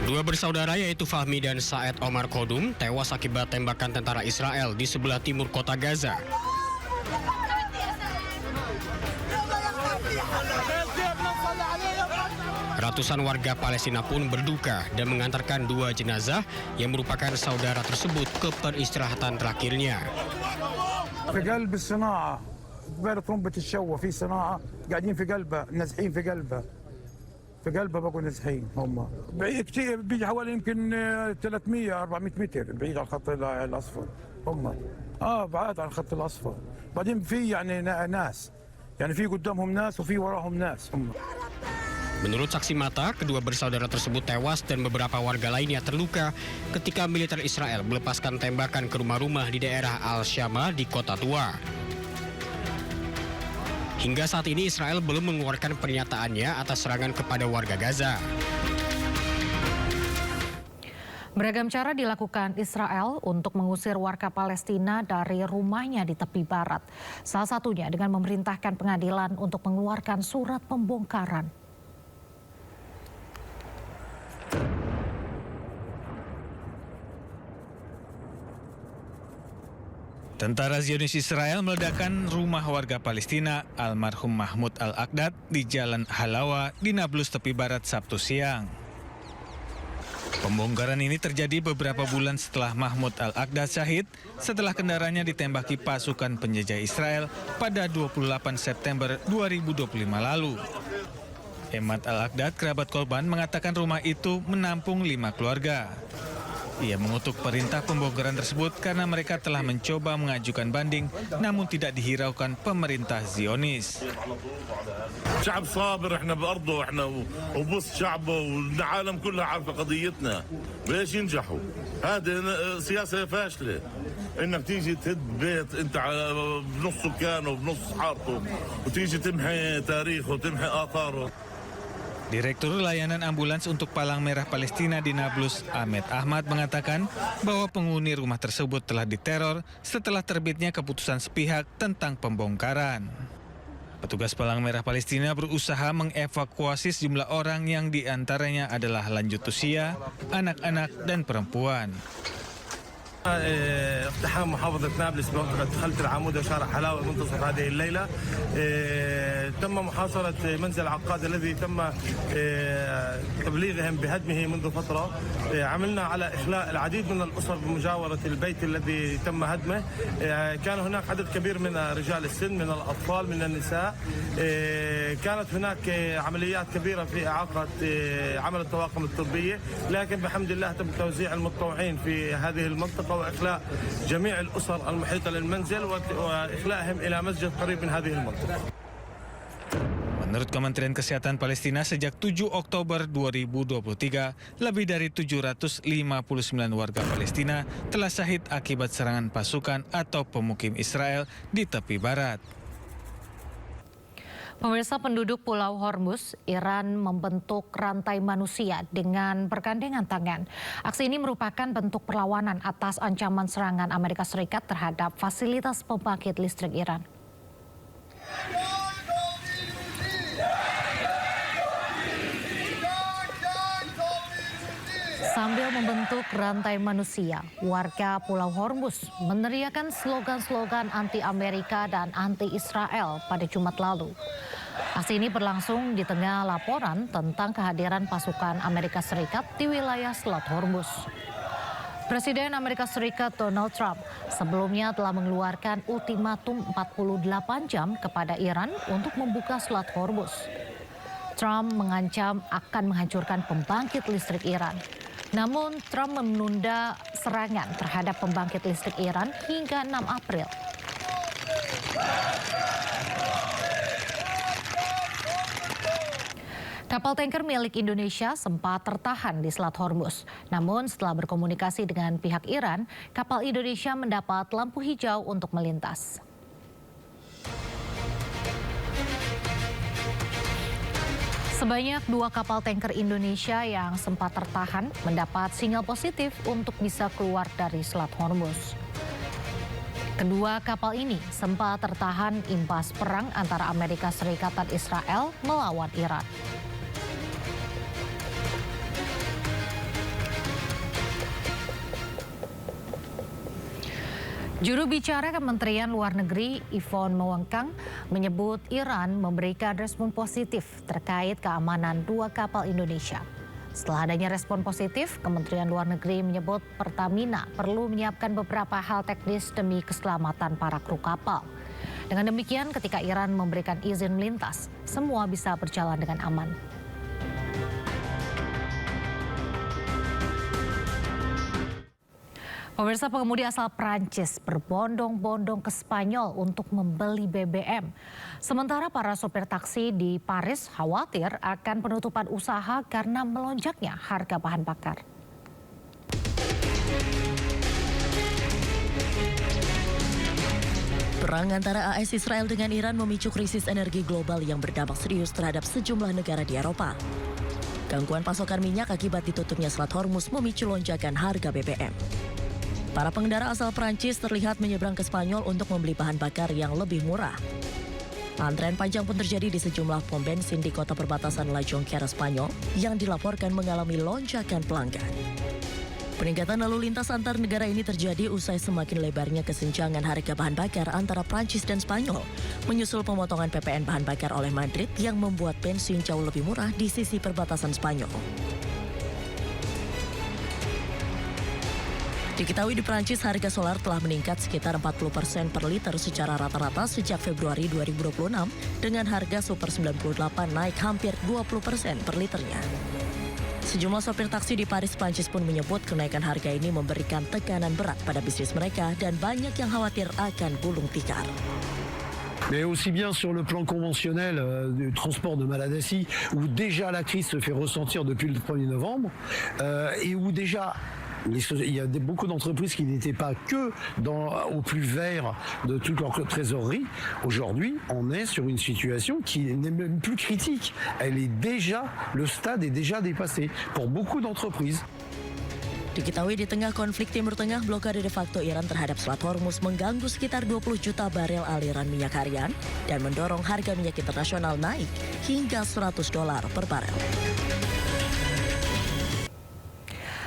Dua bersaudara yaitu Fahmi dan Saed Omar Kodum tewas akibat tembakan tentara Israel di sebelah timur kota Gaza. Ratusan warga Palestina pun berduka dan mengantarkan 2 jenazah yang merupakan saudara tersebut ke peristirahatan terakhirnya.
في قلب الصناعة قبل طرمبة الشوة في صناعة قاعدين في قلبها نازحين في قلبها في قلبها بقوا نازحين هم بعيد كثير، بيجي حوالي يمكن 300 400 متر بعيد عن الخط الاصفر هم. بعاد عن الخط الاصفر. بعدين في يعني ناس، يعني في قدامهم ناس وفي وراهم ناس هم.
Menurut saksi mata, kedua bersaudara tersebut tewas dan beberapa warga lainnya terluka ketika militer Israel melepaskan tembakan ke rumah-rumah di daerah Al-Shama di Kota Tua. Hingga saat ini Israel belum mengeluarkan pernyataannya atas serangan kepada warga Gaza.
Beragam cara dilakukan Israel untuk mengusir warga Palestina dari rumahnya di tepi barat. Salah satunya dengan memerintahkan pengadilan untuk mengeluarkan surat pembongkaran.
Tentara Zionis Israel meledakkan rumah warga Palestina almarhum Mahmud Al-Aqdad di Jalan Halawa di Nablus tepi barat Sabtu siang. Pembongkaran ini terjadi beberapa bulan setelah Mahmud Al-Aqdad syahid setelah kendaraannya ditembaki pasukan penjajah Israel pada 28 September 2025 lalu. Emad Al-Aqdad, kerabat korban, mengatakan rumah itu menampung 5 keluarga. Ia mengutuk perintah pembongkaran tersebut karena mereka telah mencoba mengajukan banding namun tidak dihiraukan pemerintah Zionis.
شعب صابر احنا بأرضه احنا وبوسط شعبه والعالم كلها عارفه قضيتنا ليش ينجحوا هذه سياسه فاشله انك تيجي تهد بيت انت بنص سكانه وبنص حارته وتيجي تمحي تاريخه وتمحي آثاره.
Direktur Layanan Ambulans untuk Palang Merah Palestina di Nablus, Ahmed Ahmad, mengatakan bahwa penghuni rumah tersebut telah diteror setelah terbitnya keputusan sepihak tentang pembongkaran. Petugas Palang Merah Palestina berusaha mengevakuasi sejumlah orang yang diantaranya adalah lanjut usia, anak-anak, dan perempuan.
اقتحام محافظة نابلس بمنطقة خلة العمود وشارع حلاوة منتصف هذه الليلة. تم محاصرة منزل عقاد الذي تم تبليغهم بهدمه منذ فترة. عملنا على إخلاء العديد من الأسر بمجاورة البيت الذي تم هدمه. كان هناك عدد كبير من رجال السن، من الأطفال، من النساء. كانت هناك عمليات كبيرة في إعاقة عمل الطواقم الطبية، لكن بحمد الله تم توزيع المتطوعين في هذه المنطقة وإخلاء جميع الأسر المحيطة للمنزل وإخلاءهم إلى مسجد قريب من هذه المنطقة.
Menurut Kementerian Kesehatan Palestina, sejak 7 Oktober 2023, lebih dari 759 warga Palestina telah syahid akibat serangan pasukan atau pemukim Israel di tepi barat.
Pemirsa, penduduk Pulau Hormuz, Iran membentuk rantai manusia dengan bergandengan tangan. Aksi ini merupakan bentuk perlawanan atas ancaman serangan Amerika Serikat terhadap fasilitas pembangkit listrik Iran. Sambil membentuk rantai manusia, warga Pulau Hormuz meneriakan slogan-slogan anti-Amerika dan anti-Israel pada Jumat lalu. Aksi ini berlangsung di tengah laporan tentang kehadiran pasukan Amerika Serikat di wilayah Selat Hormuz. Presiden Amerika Serikat Donald Trump sebelumnya telah mengeluarkan ultimatum 48 jam kepada Iran untuk membuka Selat Hormuz. Trump mengancam akan menghancurkan pembangkit listrik Iran. Namun Trump menunda serangan terhadap pembangkit listrik Iran hingga 6 April. Kapal tanker milik Indonesia sempat tertahan di Selat Hormuz. Namun setelah berkomunikasi dengan pihak Iran, kapal Indonesia mendapat lampu hijau untuk melintas. Sebanyak 2 kapal tanker Indonesia yang sempat tertahan mendapat sinyal positif untuk bisa keluar dari Selat Hormuz. Kedua kapal ini sempat tertahan imbas perang antara Amerika Serikat dan Israel melawan Iran. Juru bicara Kementerian Luar Negeri Yvonne Mwangkang menyebut Iran memberikan respon positif terkait keamanan 2 kapal Indonesia. Setelah adanya respon positif, Kementerian Luar Negeri menyebut Pertamina perlu menyiapkan beberapa hal teknis demi keselamatan para kru kapal. Dengan demikian, ketika Iran memberikan izin melintas, semua bisa berjalan dengan aman. Pemirsa, pengemudi asal Prancis berbondong-bondong ke Spanyol untuk membeli BBM. Sementara para sopir taksi di Paris khawatir akan penutupan usaha karena melonjaknya harga bahan bakar.
Perang antara AS Israel dengan Iran memicu krisis energi global yang berdampak serius terhadap sejumlah negara di Eropa. Gangguan pasokan minyak akibat ditutupnya Selat Hormuz memicu lonjakan harga BBM. Para pengendara asal Prancis terlihat menyeberang ke Spanyol untuk membeli bahan bakar yang lebih murah. Antrean panjang pun terjadi di sejumlah pom bensin di kota perbatasan La Jonquera, Spanyol yang dilaporkan mengalami lonjakan pelanggan. Peningkatan lalu lintas antar negara ini terjadi usai semakin lebarnya kesenjangan harga bahan bakar antara Prancis dan Spanyol, menyusul pemotongan PPN bahan bakar oleh Madrid yang membuat bensin jauh lebih murah di sisi perbatasan Spanyol. Diketahui di Prancis harga solar telah meningkat sekitar 40% per liter secara rata-rata sejak Februari 2026 dengan harga Super 98 naik hampir 20% per liternya. Sejumlah sopir taksi di Paris, Prancis pun menyebut kenaikan harga ini memberikan tekanan berat pada bisnis mereka dan banyak yang khawatir akan gulung tikar.
Mais aussi bien sur le plan conventionnel du transport de Maladassi, où déjà la crise se fait ressentir depuis le 1er novembre, et où déjà il y a beaucoup d'entreprises qui n'étaient pas que au plus vert de toute leur trésorerie. Aujourd'hui, on est sur une situation qui n'est même plus critique. Le stade est déjà dépassé pour beaucoup d'entreprises.
Diketahui di tengah konflik Timur Tengah, blokade de facto Iran terhadap Selat Hormuz mengganggu sekitar 20 juta barel aliran minyak harian dan mendorong harga minyak internasional naik hingga $100 per barel.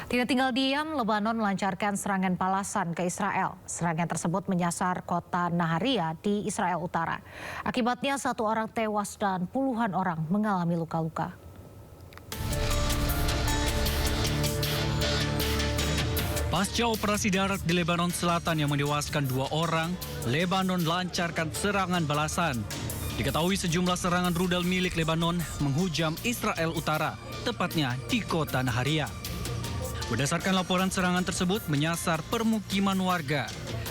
Tidak tinggal diam, Lebanon melancarkan serangan balasan ke Israel. Serangan tersebut menyasar kota Naharia di Israel Utara. Akibatnya 1 orang tewas dan puluhan orang mengalami luka-luka.
Pasca operasi darat di Lebanon Selatan yang menewaskan 2 orang, Lebanon lancarkan serangan balasan. Diketahui sejumlah serangan rudal milik Lebanon menghujam Israel Utara, tepatnya di kota Naharia. Berdasarkan laporan, serangan tersebut menyasar permukiman warga.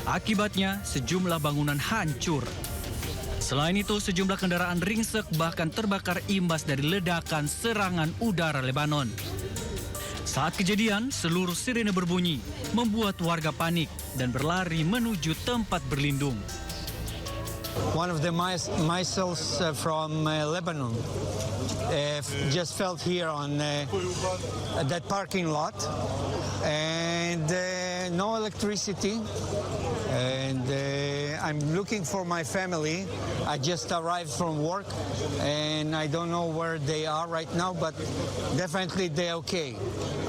Akibatnya, sejumlah bangunan hancur. Selain itu, sejumlah kendaraan ringsek bahkan terbakar imbas dari ledakan serangan udara Lebanon. Saat kejadian, seluruh sirene berbunyi, membuat warga panik dan berlari menuju tempat berlindung.
One of the missiles from Lebanon just fell here on that parking lot, and no electricity. And I'm looking for my family. I just arrived from work, and I don't know where they are right now, but definitely they're okay.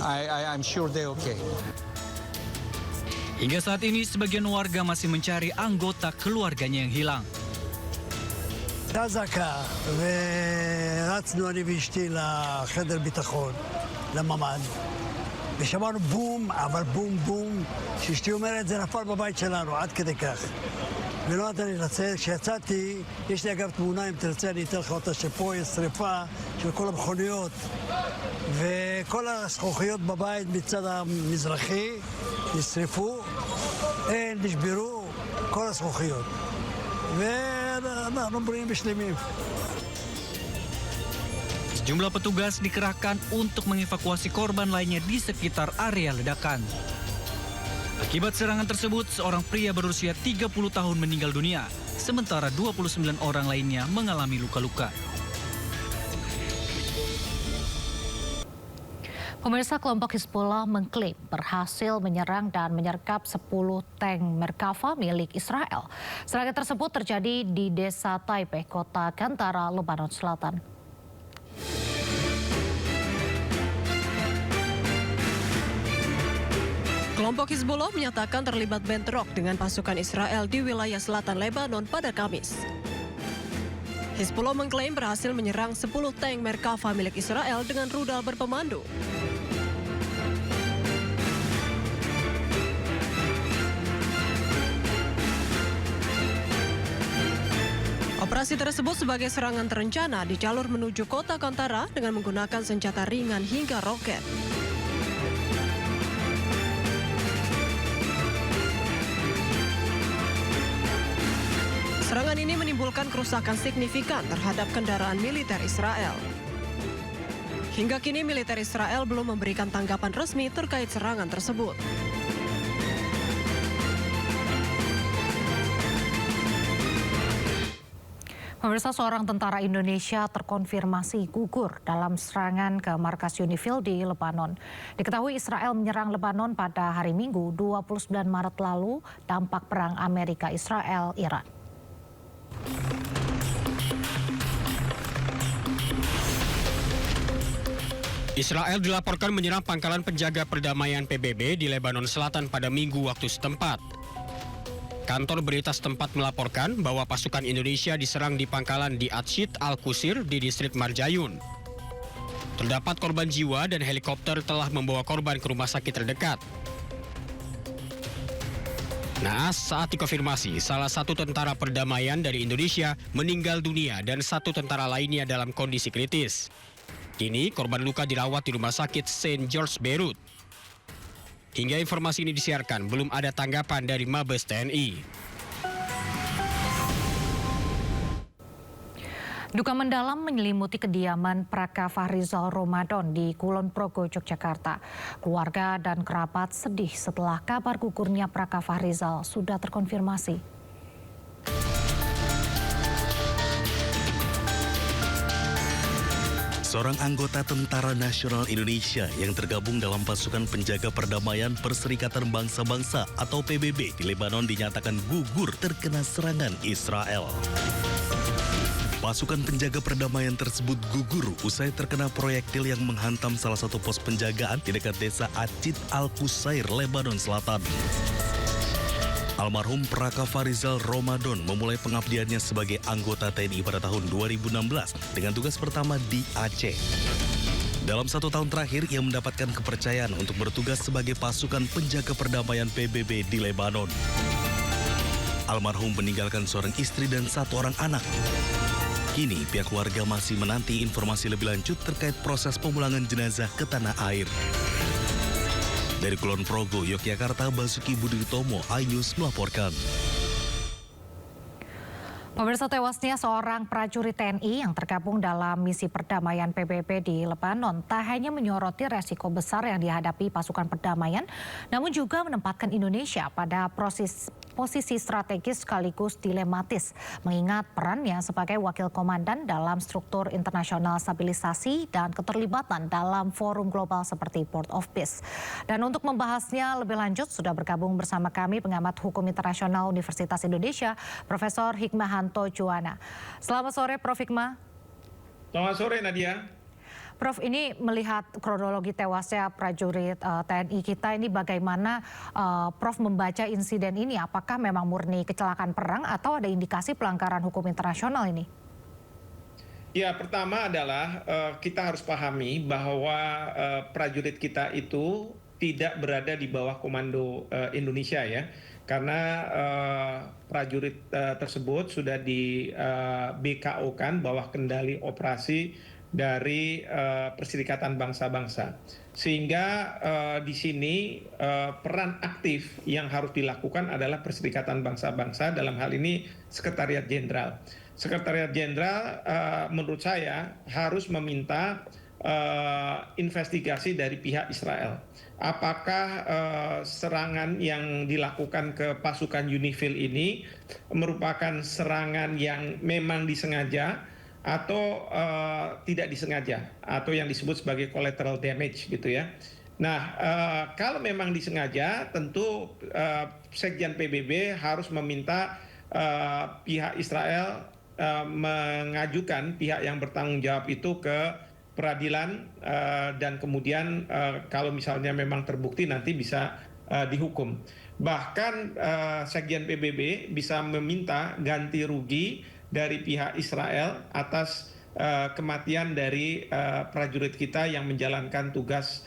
I'm sure they're okay.
Hingga saat ini, sebagian warga masih mencari anggota keluarganya yang hilang.
חזקה, ורצנו אני ואשתי לחדר ביטחון, לממ"ד, ושמענו בום, אבל בום בום, שאשתי אומרת זה נפל בבית שלנו, עד כדי כך. ולא נתן לי לצאת, כשיצאתי, יש לי אגב תמונה, אם תרצה אני אתן לך אותה, שפה יש שריפה של כל המכוניות, וכל הזכוכיות בבית מצד המזרחי נשרפו, נשברו כל הזכוכיות. ואנחנו בריאים ושלמים.
Sejumlah petugas dikerahkan untuk mengevakuasi korban lainnya di sekitar area ledakan. Akibat serangan tersebut, seorang pria berusia 30 tahun meninggal dunia, sementara 29 orang lainnya mengalami luka-luka.
Pemirsa, kelompok Hizbullah mengklaim berhasil menyerang dan menyergap 10 tank Merkava milik Israel. Serangan tersebut terjadi di desa Taipei, kota Gantara, Lebanon Selatan.
Kelompok Hizbullah menyatakan terlibat bentrok dengan pasukan Israel di wilayah selatan Lebanon pada Kamis. Hizbullah mengklaim berhasil menyerang 10 tank Merkava milik Israel dengan rudal berpemandu. Operasi tersebut sebagai serangan terencana di jalur menuju kota Gantara dengan menggunakan senjata ringan hingga roket. Serangan ini menimbulkan kerusakan signifikan terhadap kendaraan militer Israel. Hingga kini militer Israel belum memberikan tanggapan resmi terkait serangan tersebut.
Pemirsa, seorang tentara Indonesia terkonfirmasi gugur dalam serangan ke markas UNIFIL di Lebanon. Diketahui Israel menyerang Lebanon pada hari Minggu 29 Maret lalu, dampak perang Amerika-Israel-Iran.
Israel dilaporkan menyerang pangkalan penjaga perdamaian PBB di Lebanon Selatan pada Minggu waktu setempat. Kantor berita setempat melaporkan bahwa pasukan Indonesia diserang di pangkalan di Atshid Al-Qusir di distrik Marjayun. Terdapat korban jiwa dan helikopter telah membawa korban ke rumah sakit terdekat. Naas, saat dikonfirmasi, salah satu tentara perdamaian dari Indonesia meninggal dunia dan satu tentara lainnya dalam kondisi kritis. Kini korban luka dirawat di rumah sakit St. George Beirut. Hingga informasi ini disiarkan, belum ada tanggapan dari Mabes TNI.
Duka mendalam menyelimuti kediaman Praka Fahrizal Ramadan di Kulon Progo, Yogyakarta. Keluarga dan kerabat sedih setelah kabar gugurnya Praka Fahrizal sudah terkonfirmasi.
Seorang anggota Tentara Nasional Indonesia yang tergabung dalam pasukan penjaga perdamaian Perserikatan Bangsa-Bangsa atau PBB di Lebanon dinyatakan gugur terkena serangan Israel. Pasukan penjaga perdamaian tersebut gugur usai terkena proyektil yang menghantam salah satu pos penjagaan di dekat desa Atshid Al-Qusair, Lebanon Selatan. Almarhum Praka Fahrizal Ramadan memulai pengabdiannya sebagai anggota TNI pada tahun 2016 dengan tugas pertama di Aceh. Dalam 1 tahun terakhir, ia mendapatkan kepercayaan untuk bertugas sebagai pasukan penjaga perdamaian PBB di Lebanon. Almarhum meninggalkan seorang istri dan 1 orang anak. Kini pihak keluarga masih menanti informasi lebih lanjut terkait proses pemulangan jenazah ke tanah air. Dari Kulon Progo, Yogyakarta, Basuki Budiutomo, iNews melaporkan.
Pemirsa, tewasnya seorang prajurit TNI yang tergabung dalam misi perdamaian PBB di Lebanon tak hanya menyoroti resiko besar yang dihadapi pasukan perdamaian, namun juga menempatkan Indonesia pada posisi strategis sekaligus dilematis, mengingat perannya sebagai wakil komandan dalam struktur internasional stabilisasi dan keterlibatan dalam forum global seperti Port of Peace. Dan untuk membahasnya lebih lanjut, sudah bergabung bersama kami pengamat hukum internasional Universitas Indonesia, Profesor Hikmahanto Juwana. Selamat sore, Prof. Hikmah.
Selamat sore, Nadia.
Prof, ini melihat kronologi tewasnya prajurit TNI kita ini, bagaimana Prof membaca insiden ini? Apakah memang murni kecelakaan perang atau ada indikasi pelanggaran hukum internasional ini?
Ya, pertama adalah kita harus pahami bahwa prajurit kita itu tidak berada di bawah komando Indonesia ya. Karena prajurit tersebut sudah di BKO-kan bawah kendali operasi dari Perserikatan Bangsa-Bangsa. Sehingga di sini peran aktif yang harus dilakukan adalah Perserikatan Bangsa-Bangsa, dalam hal ini Sekretariat Jenderal. Sekretariat Jenderal menurut saya harus meminta investigasi dari pihak Israel. Apakah serangan yang dilakukan ke pasukan UNIFIL ini merupakan serangan yang memang disengaja atau tidak disengaja, atau yang disebut sebagai collateral damage gitu ya. Nah, kalau memang disengaja, tentu Sekjen PBB harus meminta pihak Israel mengajukan pihak yang bertanggung jawab itu ke peradilan, dan kemudian kalau misalnya memang terbukti nanti bisa dihukum. Bahkan Sekjen PBB bisa meminta ganti rugi dari pihak Israel atas kematian dari prajurit kita yang menjalankan tugas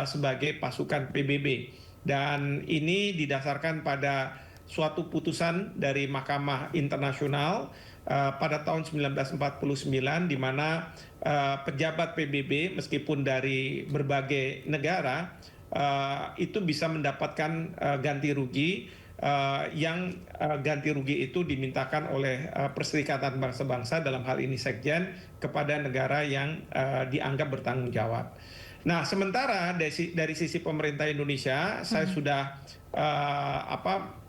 sebagai pasukan PBB. Dan ini didasarkan pada suatu putusan dari Mahkamah Internasional pada tahun 1949, di mana pejabat PBB meskipun dari berbagai negara itu bisa mendapatkan ganti rugi yang ganti rugi itu dimintakan oleh Perserikatan Bangsa-Bangsa, dalam hal ini Sekjen, kepada negara yang dianggap bertanggung jawab. Nah, sementara dari sisi pemerintah Indonesia, saya sudah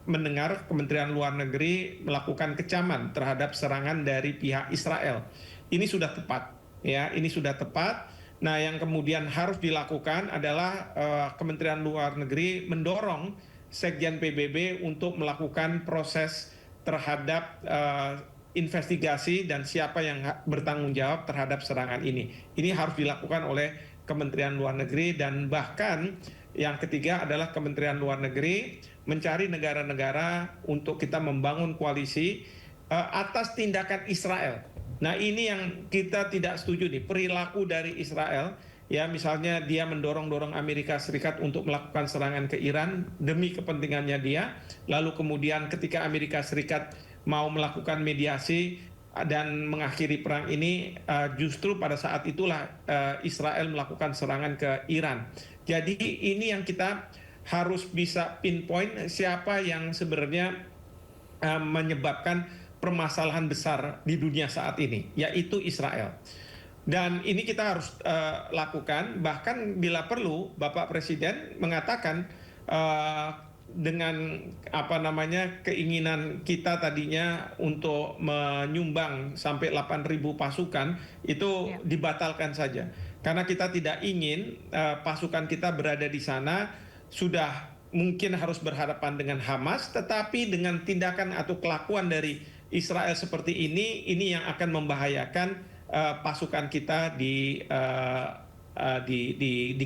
mendengar Kementerian Luar Negeri melakukan kecaman terhadap serangan dari pihak Israel. Ini sudah tepat, ya, ini sudah tepat. Nah, yang kemudian harus dilakukan adalah Kementerian Luar Negeri mendorong Sekjen PBB untuk melakukan proses terhadap investigasi dan siapa yang bertanggung jawab terhadap serangan ini. Ini harus dilakukan oleh Kementerian Luar Negeri, dan bahkan yang ketiga adalah Kementerian Luar Negeri mencari negara-negara untuk kita membangun koalisi atas tindakan Israel. Nah, ini yang kita tidak setuju nih, perilaku dari Israel. Ya, misalnya dia mendorong-dorong Amerika Serikat untuk melakukan serangan ke Iran demi kepentingannya dia. Lalu kemudian ketika Amerika Serikat mau melakukan mediasi dan mengakhiri perang ini, justru pada saat itulah Israel melakukan serangan ke Iran. Jadi ini yang kita harus bisa pinpoint siapa yang sebenarnya menyebabkan permasalahan besar di dunia saat ini, yaitu Israel. Dan ini kita harus lakukan, bahkan bila perlu Bapak Presiden mengatakan dengan keinginan kita tadinya untuk menyumbang sampai 8.000 pasukan itu dibatalkan saja. Karena kita tidak ingin pasukan kita berada di sana, sudah mungkin harus berhadapan dengan Hamas, tetapi dengan tindakan atau kelakuan dari Israel seperti ini yang akan membahayakan pasukan kita di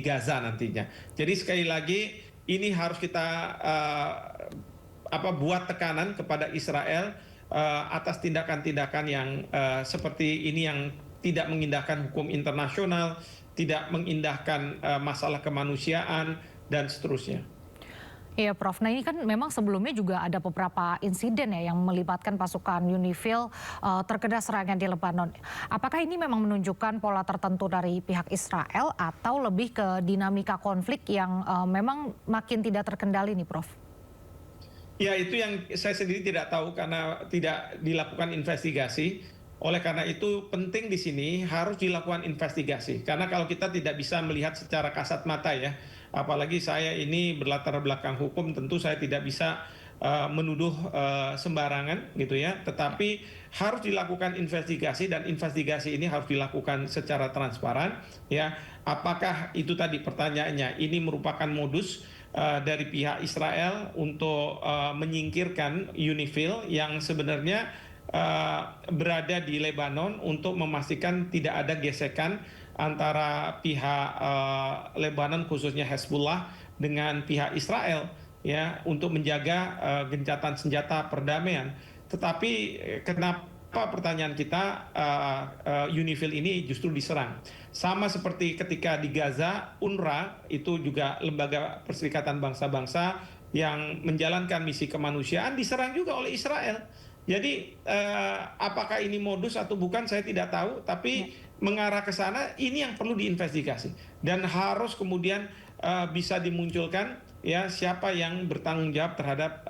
Gaza nantinya. Jadi sekali lagi ini harus kita buat tekanan kepada Israel atas tindakan-tindakan yang seperti ini, yang tidak mengindahkan hukum internasional, tidak mengindahkan masalah kemanusiaan dan seterusnya.
Iya, Prof. Nah, ini kan memang sebelumnya juga ada beberapa insiden ya yang melibatkan pasukan UNIFIL terkena serangan di Lebanon. Apakah ini memang menunjukkan pola tertentu dari pihak Israel atau lebih ke dinamika konflik yang memang makin tidak terkendali nih, Prof?
Ya, itu yang saya sendiri tidak tahu karena tidak dilakukan investigasi. Oleh karena itu penting di sini harus dilakukan investigasi. Karena kalau kita tidak bisa melihat secara kasat mata ya, apalagi saya ini berlatar belakang hukum, tentu saya tidak bisa menuduh sembarangan gitu ya. Tetapi harus dilakukan investigasi, dan investigasi ini harus dilakukan secara transparan ya. Apakah itu tadi pertanyaannya, ini merupakan modus dari pihak Israel untuk menyingkirkan UNIFIL yang sebenarnya berada di Lebanon untuk memastikan tidak ada gesekan antara pihak Lebanon khususnya Hezbollah dengan pihak Israel ya, untuk menjaga gencatan senjata perdamaian. Tetapi kenapa pertanyaan kita UNIFIL ini justru diserang? Sama seperti ketika di Gaza, UNRWA itu juga lembaga Perserikatan Bangsa-Bangsa yang menjalankan misi kemanusiaan diserang juga oleh Israel. Jadi apakah ini modus atau bukan saya tidak tahu, tapi mengarah ke sana ini yang perlu diinvestigasi dan harus kemudian bisa dimunculkan ya siapa yang bertanggung jawab terhadap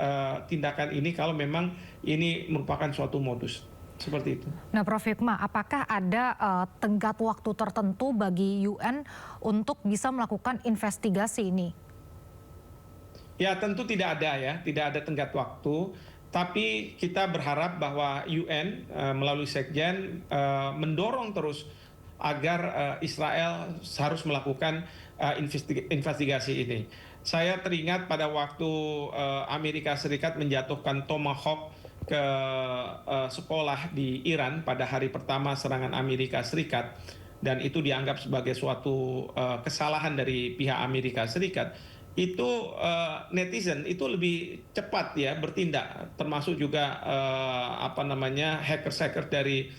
tindakan ini kalau memang ini merupakan suatu modus. Seperti itu.
Nah, Prof Hikmah, apakah ada tenggat waktu tertentu bagi UN untuk bisa melakukan investigasi ini?
Ya, tentu tidak ada ya, tidak ada tenggat waktu. Tapi kita berharap bahwa UN melalui Sekjen mendorong terus agar Israel harus melakukan investigasi ini. Saya teringat pada waktu Amerika Serikat menjatuhkan Tomahawk ke sekolah di Iran pada hari pertama serangan Amerika Serikat, dan itu dianggap sebagai suatu kesalahan dari pihak Amerika Serikat. Itu netizen itu lebih cepat ya bertindak, termasuk juga hacker-hacker dari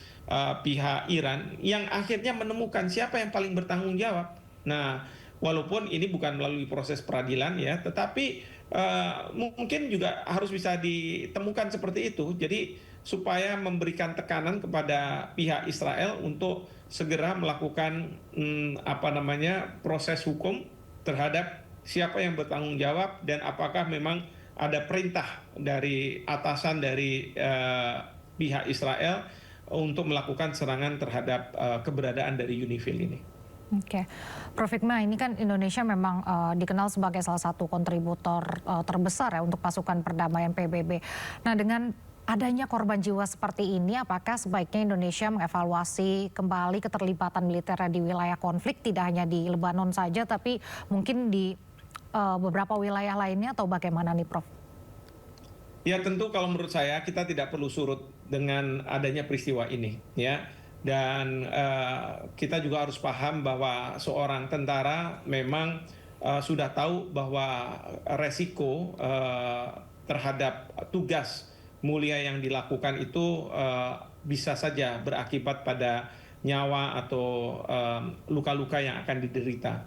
pihak Iran yang akhirnya menemukan siapa yang paling bertanggung jawab. Nah, walaupun ini bukan melalui proses peradilan ya, tetapi mungkin juga harus bisa ditemukan seperti itu. Jadi supaya memberikan tekanan kepada pihak Israel untuk segera melakukan proses hukum terhadap siapa yang bertanggung jawab dan apakah memang ada perintah dari atasan dari pihak Israel untuk melakukan serangan terhadap keberadaan dari UNIFIL ini.
Oke, Prof. Hikmah, ini kan Indonesia memang dikenal sebagai salah satu kontributor terbesar ya untuk pasukan perdamaian PBB. Nah, dengan adanya korban jiwa seperti ini, apakah sebaiknya Indonesia mengevaluasi kembali keterlibatan militernya di wilayah konflik, tidak hanya di Lebanon saja, tapi mungkin di beberapa wilayah lainnya, atau bagaimana nih, Prof?
Ya, tentu kalau menurut saya kita tidak perlu surut dengan adanya peristiwa ini, ya. Dan kita juga harus paham bahwa seorang tentara memang sudah tahu bahwa resiko terhadap tugas mulia yang dilakukan itu bisa saja berakibat pada nyawa atau luka-luka yang akan diderita.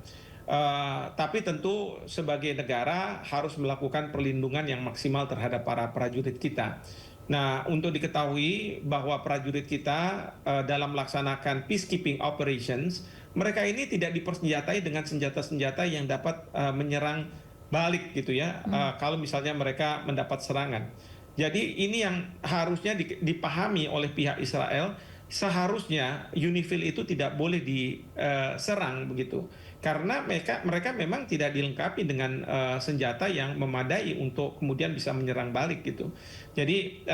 Tapi tentu sebagai negara harus melakukan perlindungan yang maksimal terhadap para prajurit kita. Nah, untuk diketahui bahwa prajurit kita dalam melaksanakan peacekeeping operations, mereka ini tidak dipersenjatai dengan senjata-senjata yang dapat menyerang balik gitu ya, kalau misalnya mereka mendapat serangan. Jadi ini yang harusnya dipahami oleh pihak Israel, seharusnya UNIFIL itu tidak boleh diserang begitu. Karena mereka memang tidak dilengkapi dengan senjata yang memadai untuk kemudian bisa menyerang balik gitu. Jadi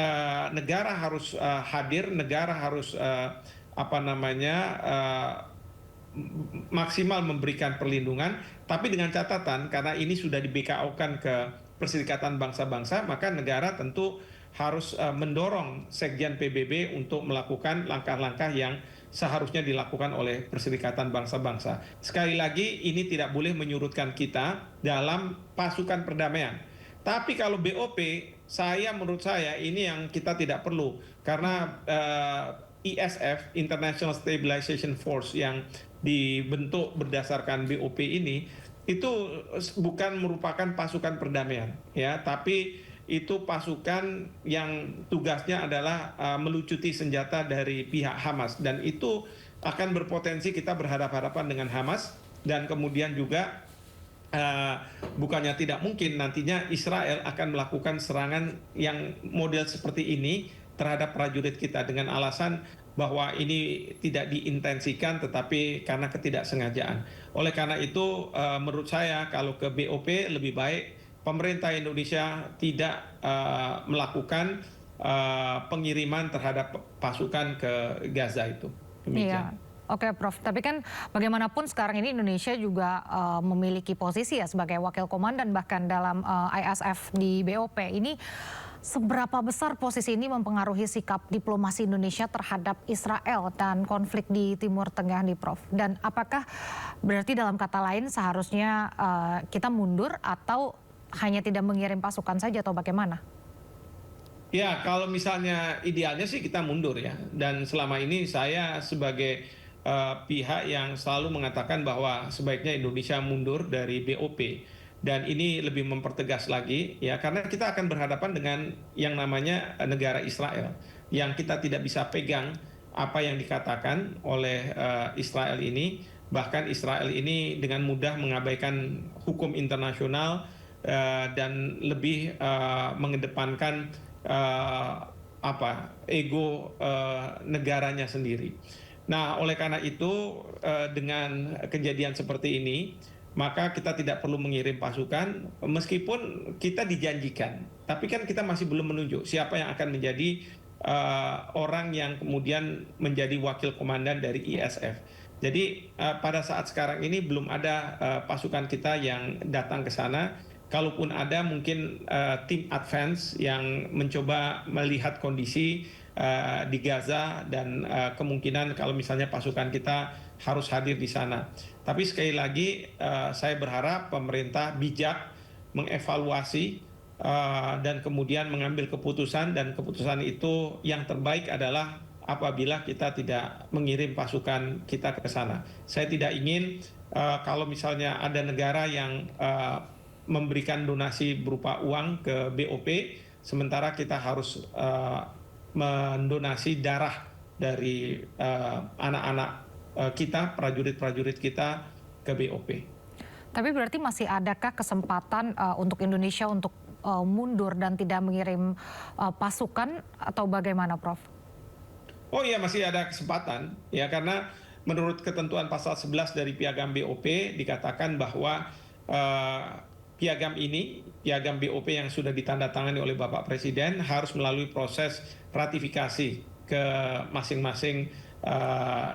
negara harus hadir, negara harus maksimal memberikan perlindungan, tapi dengan catatan karena ini sudah di BKO-kan ke Perserikatan Bangsa-Bangsa, maka negara tentu harus mendorong Sekjen PBB untuk melakukan langkah-langkah yang seharusnya dilakukan oleh Perserikatan Bangsa-Bangsa. Sekali lagi, ini tidak boleh menyurutkan kita dalam pasukan perdamaian. Tapi kalau BOP, menurut saya ini yang kita tidak perlu. Karena ISF, International Stabilization Force, yang dibentuk berdasarkan BOP ini, itu bukan merupakan pasukan perdamaian, ya, tapi itu pasukan yang tugasnya adalah melucuti senjata dari pihak Hamas, dan itu akan berpotensi kita berhadapan-hadapan dengan Hamas, dan kemudian juga bukannya tidak mungkin nantinya Israel akan melakukan serangan yang model seperti ini terhadap prajurit kita dengan alasan bahwa ini tidak diintensikan tetapi karena ketidaksengajaan. Oleh karena itu menurut saya kalau ke BOP lebih baik pemerintah Indonesia tidak melakukan pengiriman terhadap pasukan ke Gaza itu. Demikian.
Iya. Oke, Prof. Tapi kan bagaimanapun sekarang ini Indonesia juga memiliki posisi ya sebagai wakil komandan bahkan dalam ISF di BOP. Ini seberapa besar posisi ini mempengaruhi sikap diplomasi Indonesia terhadap Israel dan konflik di Timur Tengah nih, Prof? Dan apakah berarti dalam kata lain seharusnya kita mundur atau hanya tidak mengirim pasukan saja atau bagaimana?
Ya, kalau misalnya idealnya sih kita mundur ya. Dan selama ini saya sebagai pihak yang selalu mengatakan bahwa sebaiknya Indonesia mundur dari BOP. Dan ini lebih mempertegas lagi ya, karena kita akan berhadapan dengan yang namanya negara Israel, yang kita tidak bisa pegang apa yang dikatakan oleh Israel ini. Bahkan Israel ini dengan mudah mengabaikan hukum internasional dan lebih mengedepankan ego negaranya sendiri. Nah, oleh karena itu dengan kejadian seperti ini, maka kita tidak perlu mengirim pasukan meskipun kita dijanjikan. Tapi kan kita masih belum menunjuk siapa yang akan menjadi orang yang kemudian menjadi wakil komandan dari ISF. Jadi pada saat sekarang ini belum ada pasukan kita yang datang ke sana. Kalaupun ada mungkin tim advance yang mencoba melihat kondisi di Gaza dan kemungkinan kalau misalnya pasukan kita harus hadir di sana. Tapi sekali lagi saya berharap pemerintah bijak mengevaluasi dan kemudian mengambil keputusan, dan keputusan itu yang terbaik adalah apabila kita tidak mengirim pasukan kita ke sana. Saya tidak ingin kalau misalnya ada negara yang memberikan donasi berupa uang ke BOP, sementara kita harus mendonasi darah dari anak-anak kita, prajurit-prajurit kita ke BOP.
Tapi berarti masih adakah kesempatan untuk Indonesia untuk mundur dan tidak mengirim pasukan atau bagaimana, Prof?
Oh iya, masih ada kesempatan ya, karena menurut ketentuan pasal 11 dari Piagam BOP dikatakan bahwa piagam BOP yang sudah ditandatangani oleh Bapak Presiden harus melalui proses ratifikasi ke masing-masing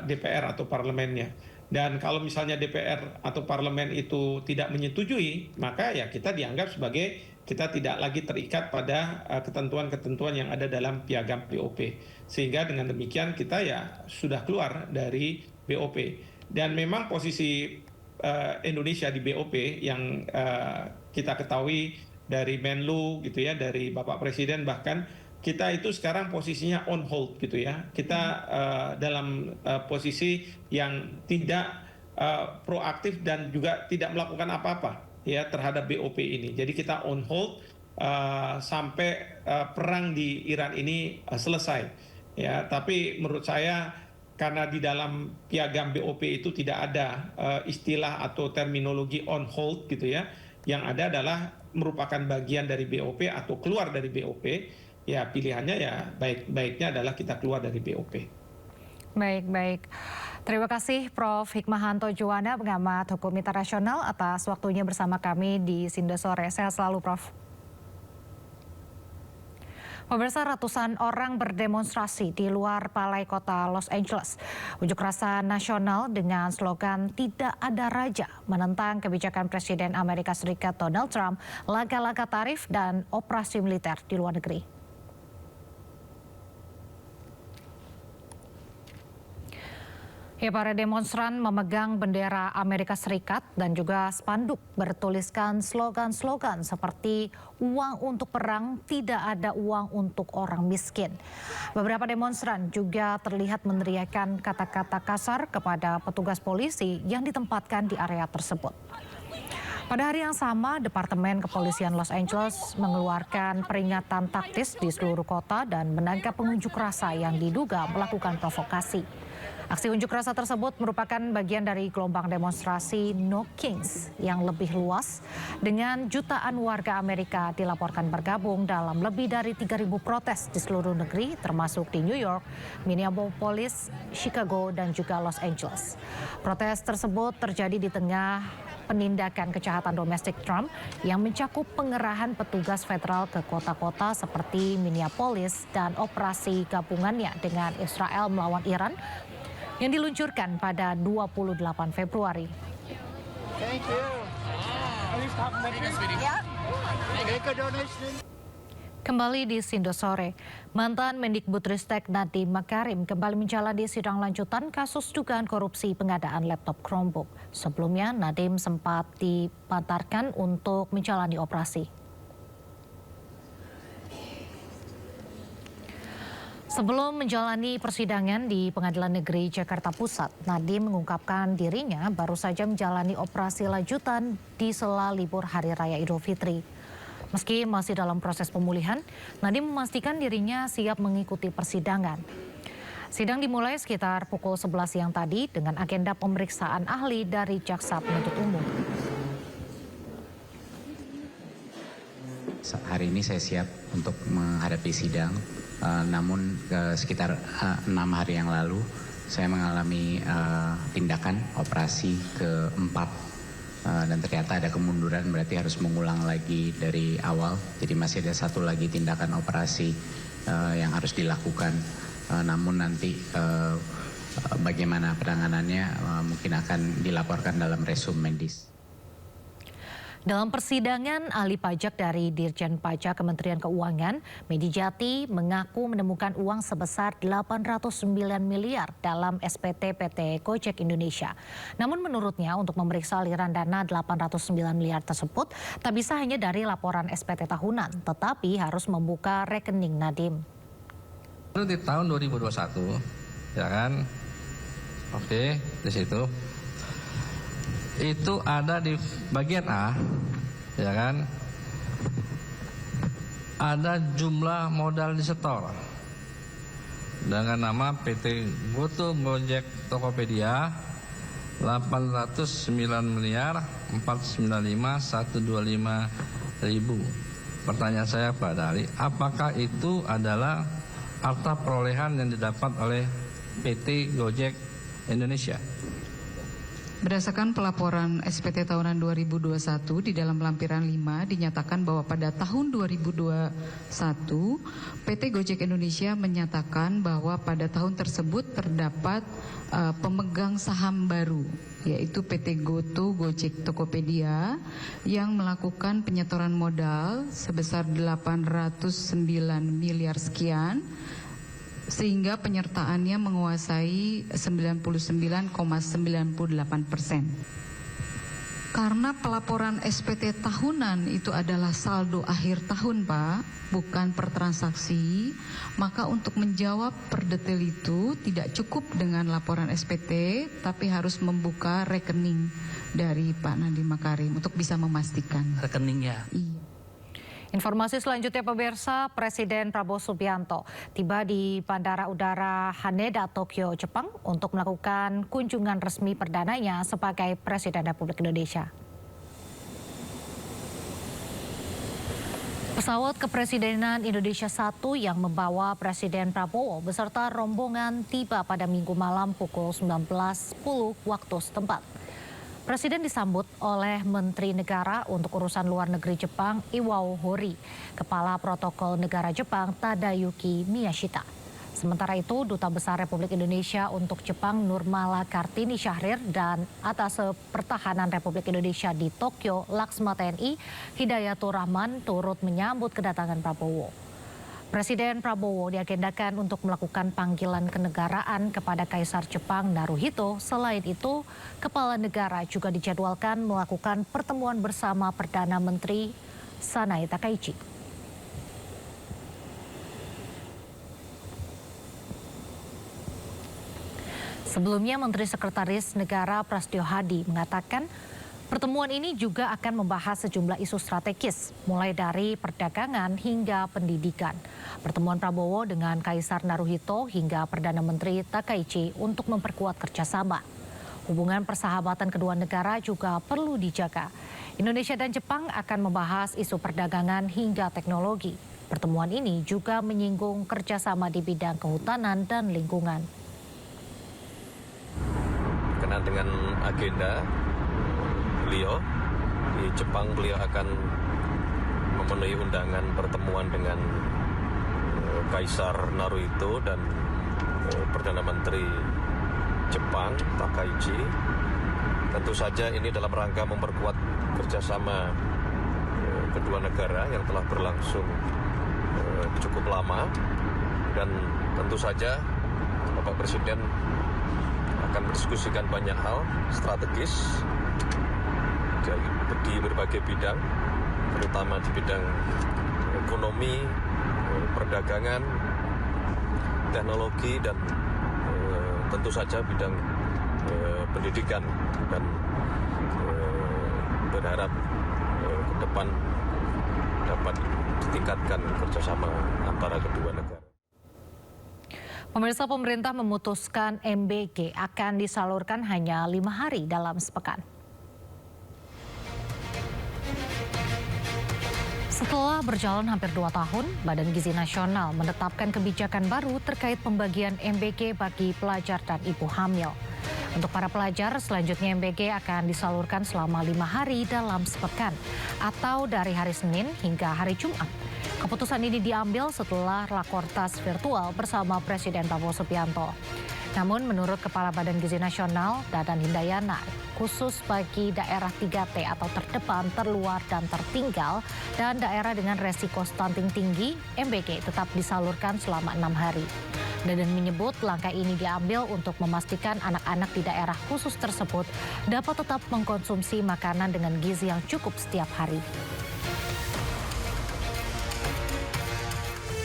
DPR atau parlemennya. Dan kalau misalnya DPR atau parlemen itu tidak menyetujui, maka ya kita dianggap sebagai kita tidak lagi terikat pada ketentuan-ketentuan yang ada dalam piagam BOP. Sehingga dengan demikian kita ya sudah keluar dari BOP. Dan memang posisi Indonesia di BOP yang kita ketahui dari Menlu gitu ya, dari Bapak Presiden, bahkan kita itu sekarang posisinya on hold gitu ya. Kita dalam posisi yang tidak proaktif dan juga tidak melakukan apa-apa ya terhadap BOP ini. Jadi kita on hold sampai perang di Iran ini selesai. Ya, tapi menurut saya karena di dalam piagam BOP itu tidak ada istilah atau terminologi on hold gitu ya. Yang ada adalah merupakan bagian dari BOP atau keluar dari BOP. Ya pilihannya ya baiknya adalah kita keluar dari BOP.
Baik. Terima kasih Prof. Hikmahanto Juwana, pengamat hukum internasional, atas waktunya bersama kami di Sindo Sore. Sehat selalu, Prof. Pemirsa, ratusan orang berdemonstrasi di luar balai kota Los Angeles. Unjuk rasa nasional dengan slogan "Tidak ada Raja" menentang kebijakan Presiden Amerika Serikat Donald Trump, langkah-langkah tarif dan operasi militer di luar negeri. Ya, para demonstran memegang bendera Amerika Serikat dan juga spanduk bertuliskan slogan-slogan seperti "Uang untuk perang, tidak ada uang untuk orang miskin". Beberapa demonstran juga terlihat meneriakkan kata-kata kasar kepada petugas polisi yang ditempatkan di area tersebut. Pada hari yang sama, Departemen Kepolisian Los Angeles mengeluarkan peringatan taktis di seluruh kota dan menangkap pengunjuk rasa yang diduga melakukan provokasi. Aksi unjuk rasa tersebut merupakan bagian dari gelombang demonstrasi No Kings yang lebih luas, dengan jutaan warga Amerika dilaporkan bergabung dalam lebih dari 3.000 protes di seluruh negeri, termasuk di New York, Minneapolis, Chicago, dan juga Los Angeles. Protes tersebut terjadi di tengah penindakan kejahatan domestik Trump yang mencakup pengerahan petugas federal ke kota-kota seperti Minneapolis dan operasi gabungannya dengan Israel melawan Iran yang diluncurkan pada 28 Februari. Kembali di Sindo Sore, mantan Mendikbudristek Nadiem Makarim kembali menjalani sidang lanjutan kasus dugaan korupsi pengadaan laptop Chromebook. Sebelumnya, Nadiem sempat dipantarkan untuk menjalani operasi. Sebelum menjalani persidangan di Pengadilan Negeri Jakarta Pusat, Nadiem mengungkapkan dirinya baru saja menjalani operasi lanjutan di sela libur Hari Raya Idul Fitri. Meski masih dalam proses pemulihan, Nadiem memastikan dirinya siap mengikuti persidangan. Sidang dimulai sekitar pukul 11 siang tadi dengan agenda pemeriksaan ahli dari Jaksa Penuntut Umum.
Hari ini saya siap untuk menghadapi sidang. Namun sekitar 6 hari yang lalu saya mengalami tindakan operasi keempat dan ternyata ada kemunduran, berarti harus mengulang lagi dari awal. Jadi masih ada satu lagi tindakan operasi yang harus dilakukan. Namun nanti bagaimana penanganannya mungkin akan dilaporkan dalam resum medis.
Dalam persidangan, ahli pajak dari Dirjen Pajak Kementerian Keuangan, Medi Jati, mengaku menemukan uang sebesar 809 miliar dalam SPT PT Gojek Indonesia. Namun menurutnya untuk memeriksa aliran dana 809 miliar tersebut tak bisa hanya dari laporan SPT tahunan, tetapi harus membuka rekening Nadiem.
Di tahun 2021, ya kan? Oke, di situ. Itu ada di bagian A, ya kan, ada jumlah modal disetor dengan nama PT GoTo Gojek Tokopedia 809 miliar 495 125 ribu. pertanyaan saya Pak Dali, apakah itu adalah harta perolehan yang didapat oleh PT Gojek Indonesia?
Berdasarkan pelaporan SPT tahunan 2021 di dalam lampiran 5 dinyatakan bahwa pada tahun 2021 PT Gojek Indonesia menyatakan bahwa pada tahun tersebut terdapat pemegang saham baru yaitu PT GoTo Gojek Tokopedia yang melakukan penyetoran modal sebesar 809 miliar sekian, sehingga penyertaannya menguasai 99,98%. Karena pelaporan SPT tahunan itu adalah saldo akhir tahun, Pak, bukan per transaksi, maka untuk menjawab per detail itu tidak cukup dengan laporan SPT, tapi harus membuka rekening dari Pak Nadiem Makarim untuk bisa memastikan.
Rekeningnya?
Iya.
Informasi selanjutnya pemirsa, Presiden Prabowo Subianto tiba di Bandara Udara Haneda, Tokyo, Jepang untuk melakukan kunjungan resmi perdananya sebagai Presiden Republik Indonesia. Pesawat Kepresidenan Indonesia 1 yang membawa Presiden Prabowo beserta rombongan tiba pada Minggu malam pukul 19.10 waktu setempat. Presiden disambut oleh Menteri Negara untuk Urusan Luar Negeri Jepang Iwao Hori, Kepala Protokol Negara Jepang Tadayuki Miyashita. Sementara itu, Duta Besar Republik Indonesia untuk Jepang Nurmala Kartini Syahrir dan Atase Pertahanan Republik Indonesia di Tokyo Laksma TNI Hidayatur Rahman turut menyambut kedatangan Prabowo. Presiden Prabowo diagendakan untuk melakukan panggilan kenegaraan kepada Kaisar Jepang Naruhito. Selain itu, Kepala Negara juga dijadwalkan melakukan pertemuan bersama Perdana Menteri Sanae Takaichi. Sebelumnya, Menteri Sekretaris Negara Prasetyo Hadi mengatakan pertemuan ini juga akan membahas sejumlah isu strategis, mulai dari perdagangan hingga pendidikan. Pertemuan Prabowo dengan Kaisar Naruhito hingga Perdana Menteri Takaichi untuk memperkuat kerjasama. Hubungan persahabatan kedua negara juga perlu dijaga. Indonesia dan Jepang akan membahas isu perdagangan hingga teknologi. Pertemuan ini juga menyinggung kerjasama di bidang kehutanan dan lingkungan.
Berkenaan dengan agenda beliau di Jepang, beliau akan memenuhi undangan pertemuan dengan Kaisar Naruhito dan Perdana Menteri Jepang Takaichi. Tentu saja ini dalam rangka memperkuat kerjasama kedua negara yang telah berlangsung cukup lama, dan tentu saja Bapak Presiden akan mendiskusikan banyak hal strategis di berbagai bidang, terutama di bidang ekonomi, perdagangan, teknologi, dan tentu saja bidang pendidikan, dan berharap ke depan dapat ditingkatkan kerjasama antara kedua negara.
Pemirsa, pemerintah memutuskan MBG akan disalurkan hanya 5 hari dalam sepekan. Setelah berjalan hampir 2 tahun, Badan Gizi Nasional menetapkan kebijakan baru terkait pembagian MBG bagi pelajar dan ibu hamil. Untuk para pelajar, selanjutnya MBG akan disalurkan selama 5 hari dalam sepekan atau dari hari Senin hingga hari Jumat. Keputusan ini diambil setelah rakortas virtual bersama Presiden Prabowo Subianto. Namun menurut Kepala Badan Gizi Nasional, Dadan Hindayana, khusus bagi daerah 3T atau terdepan, terluar, dan tertinggal, dan daerah dengan resiko stunting tinggi, MBG tetap disalurkan selama 6 hari. Dadan menyebut langkah ini diambil untuk memastikan anak-anak di daerah khusus tersebut dapat tetap mengkonsumsi makanan dengan gizi yang cukup setiap hari.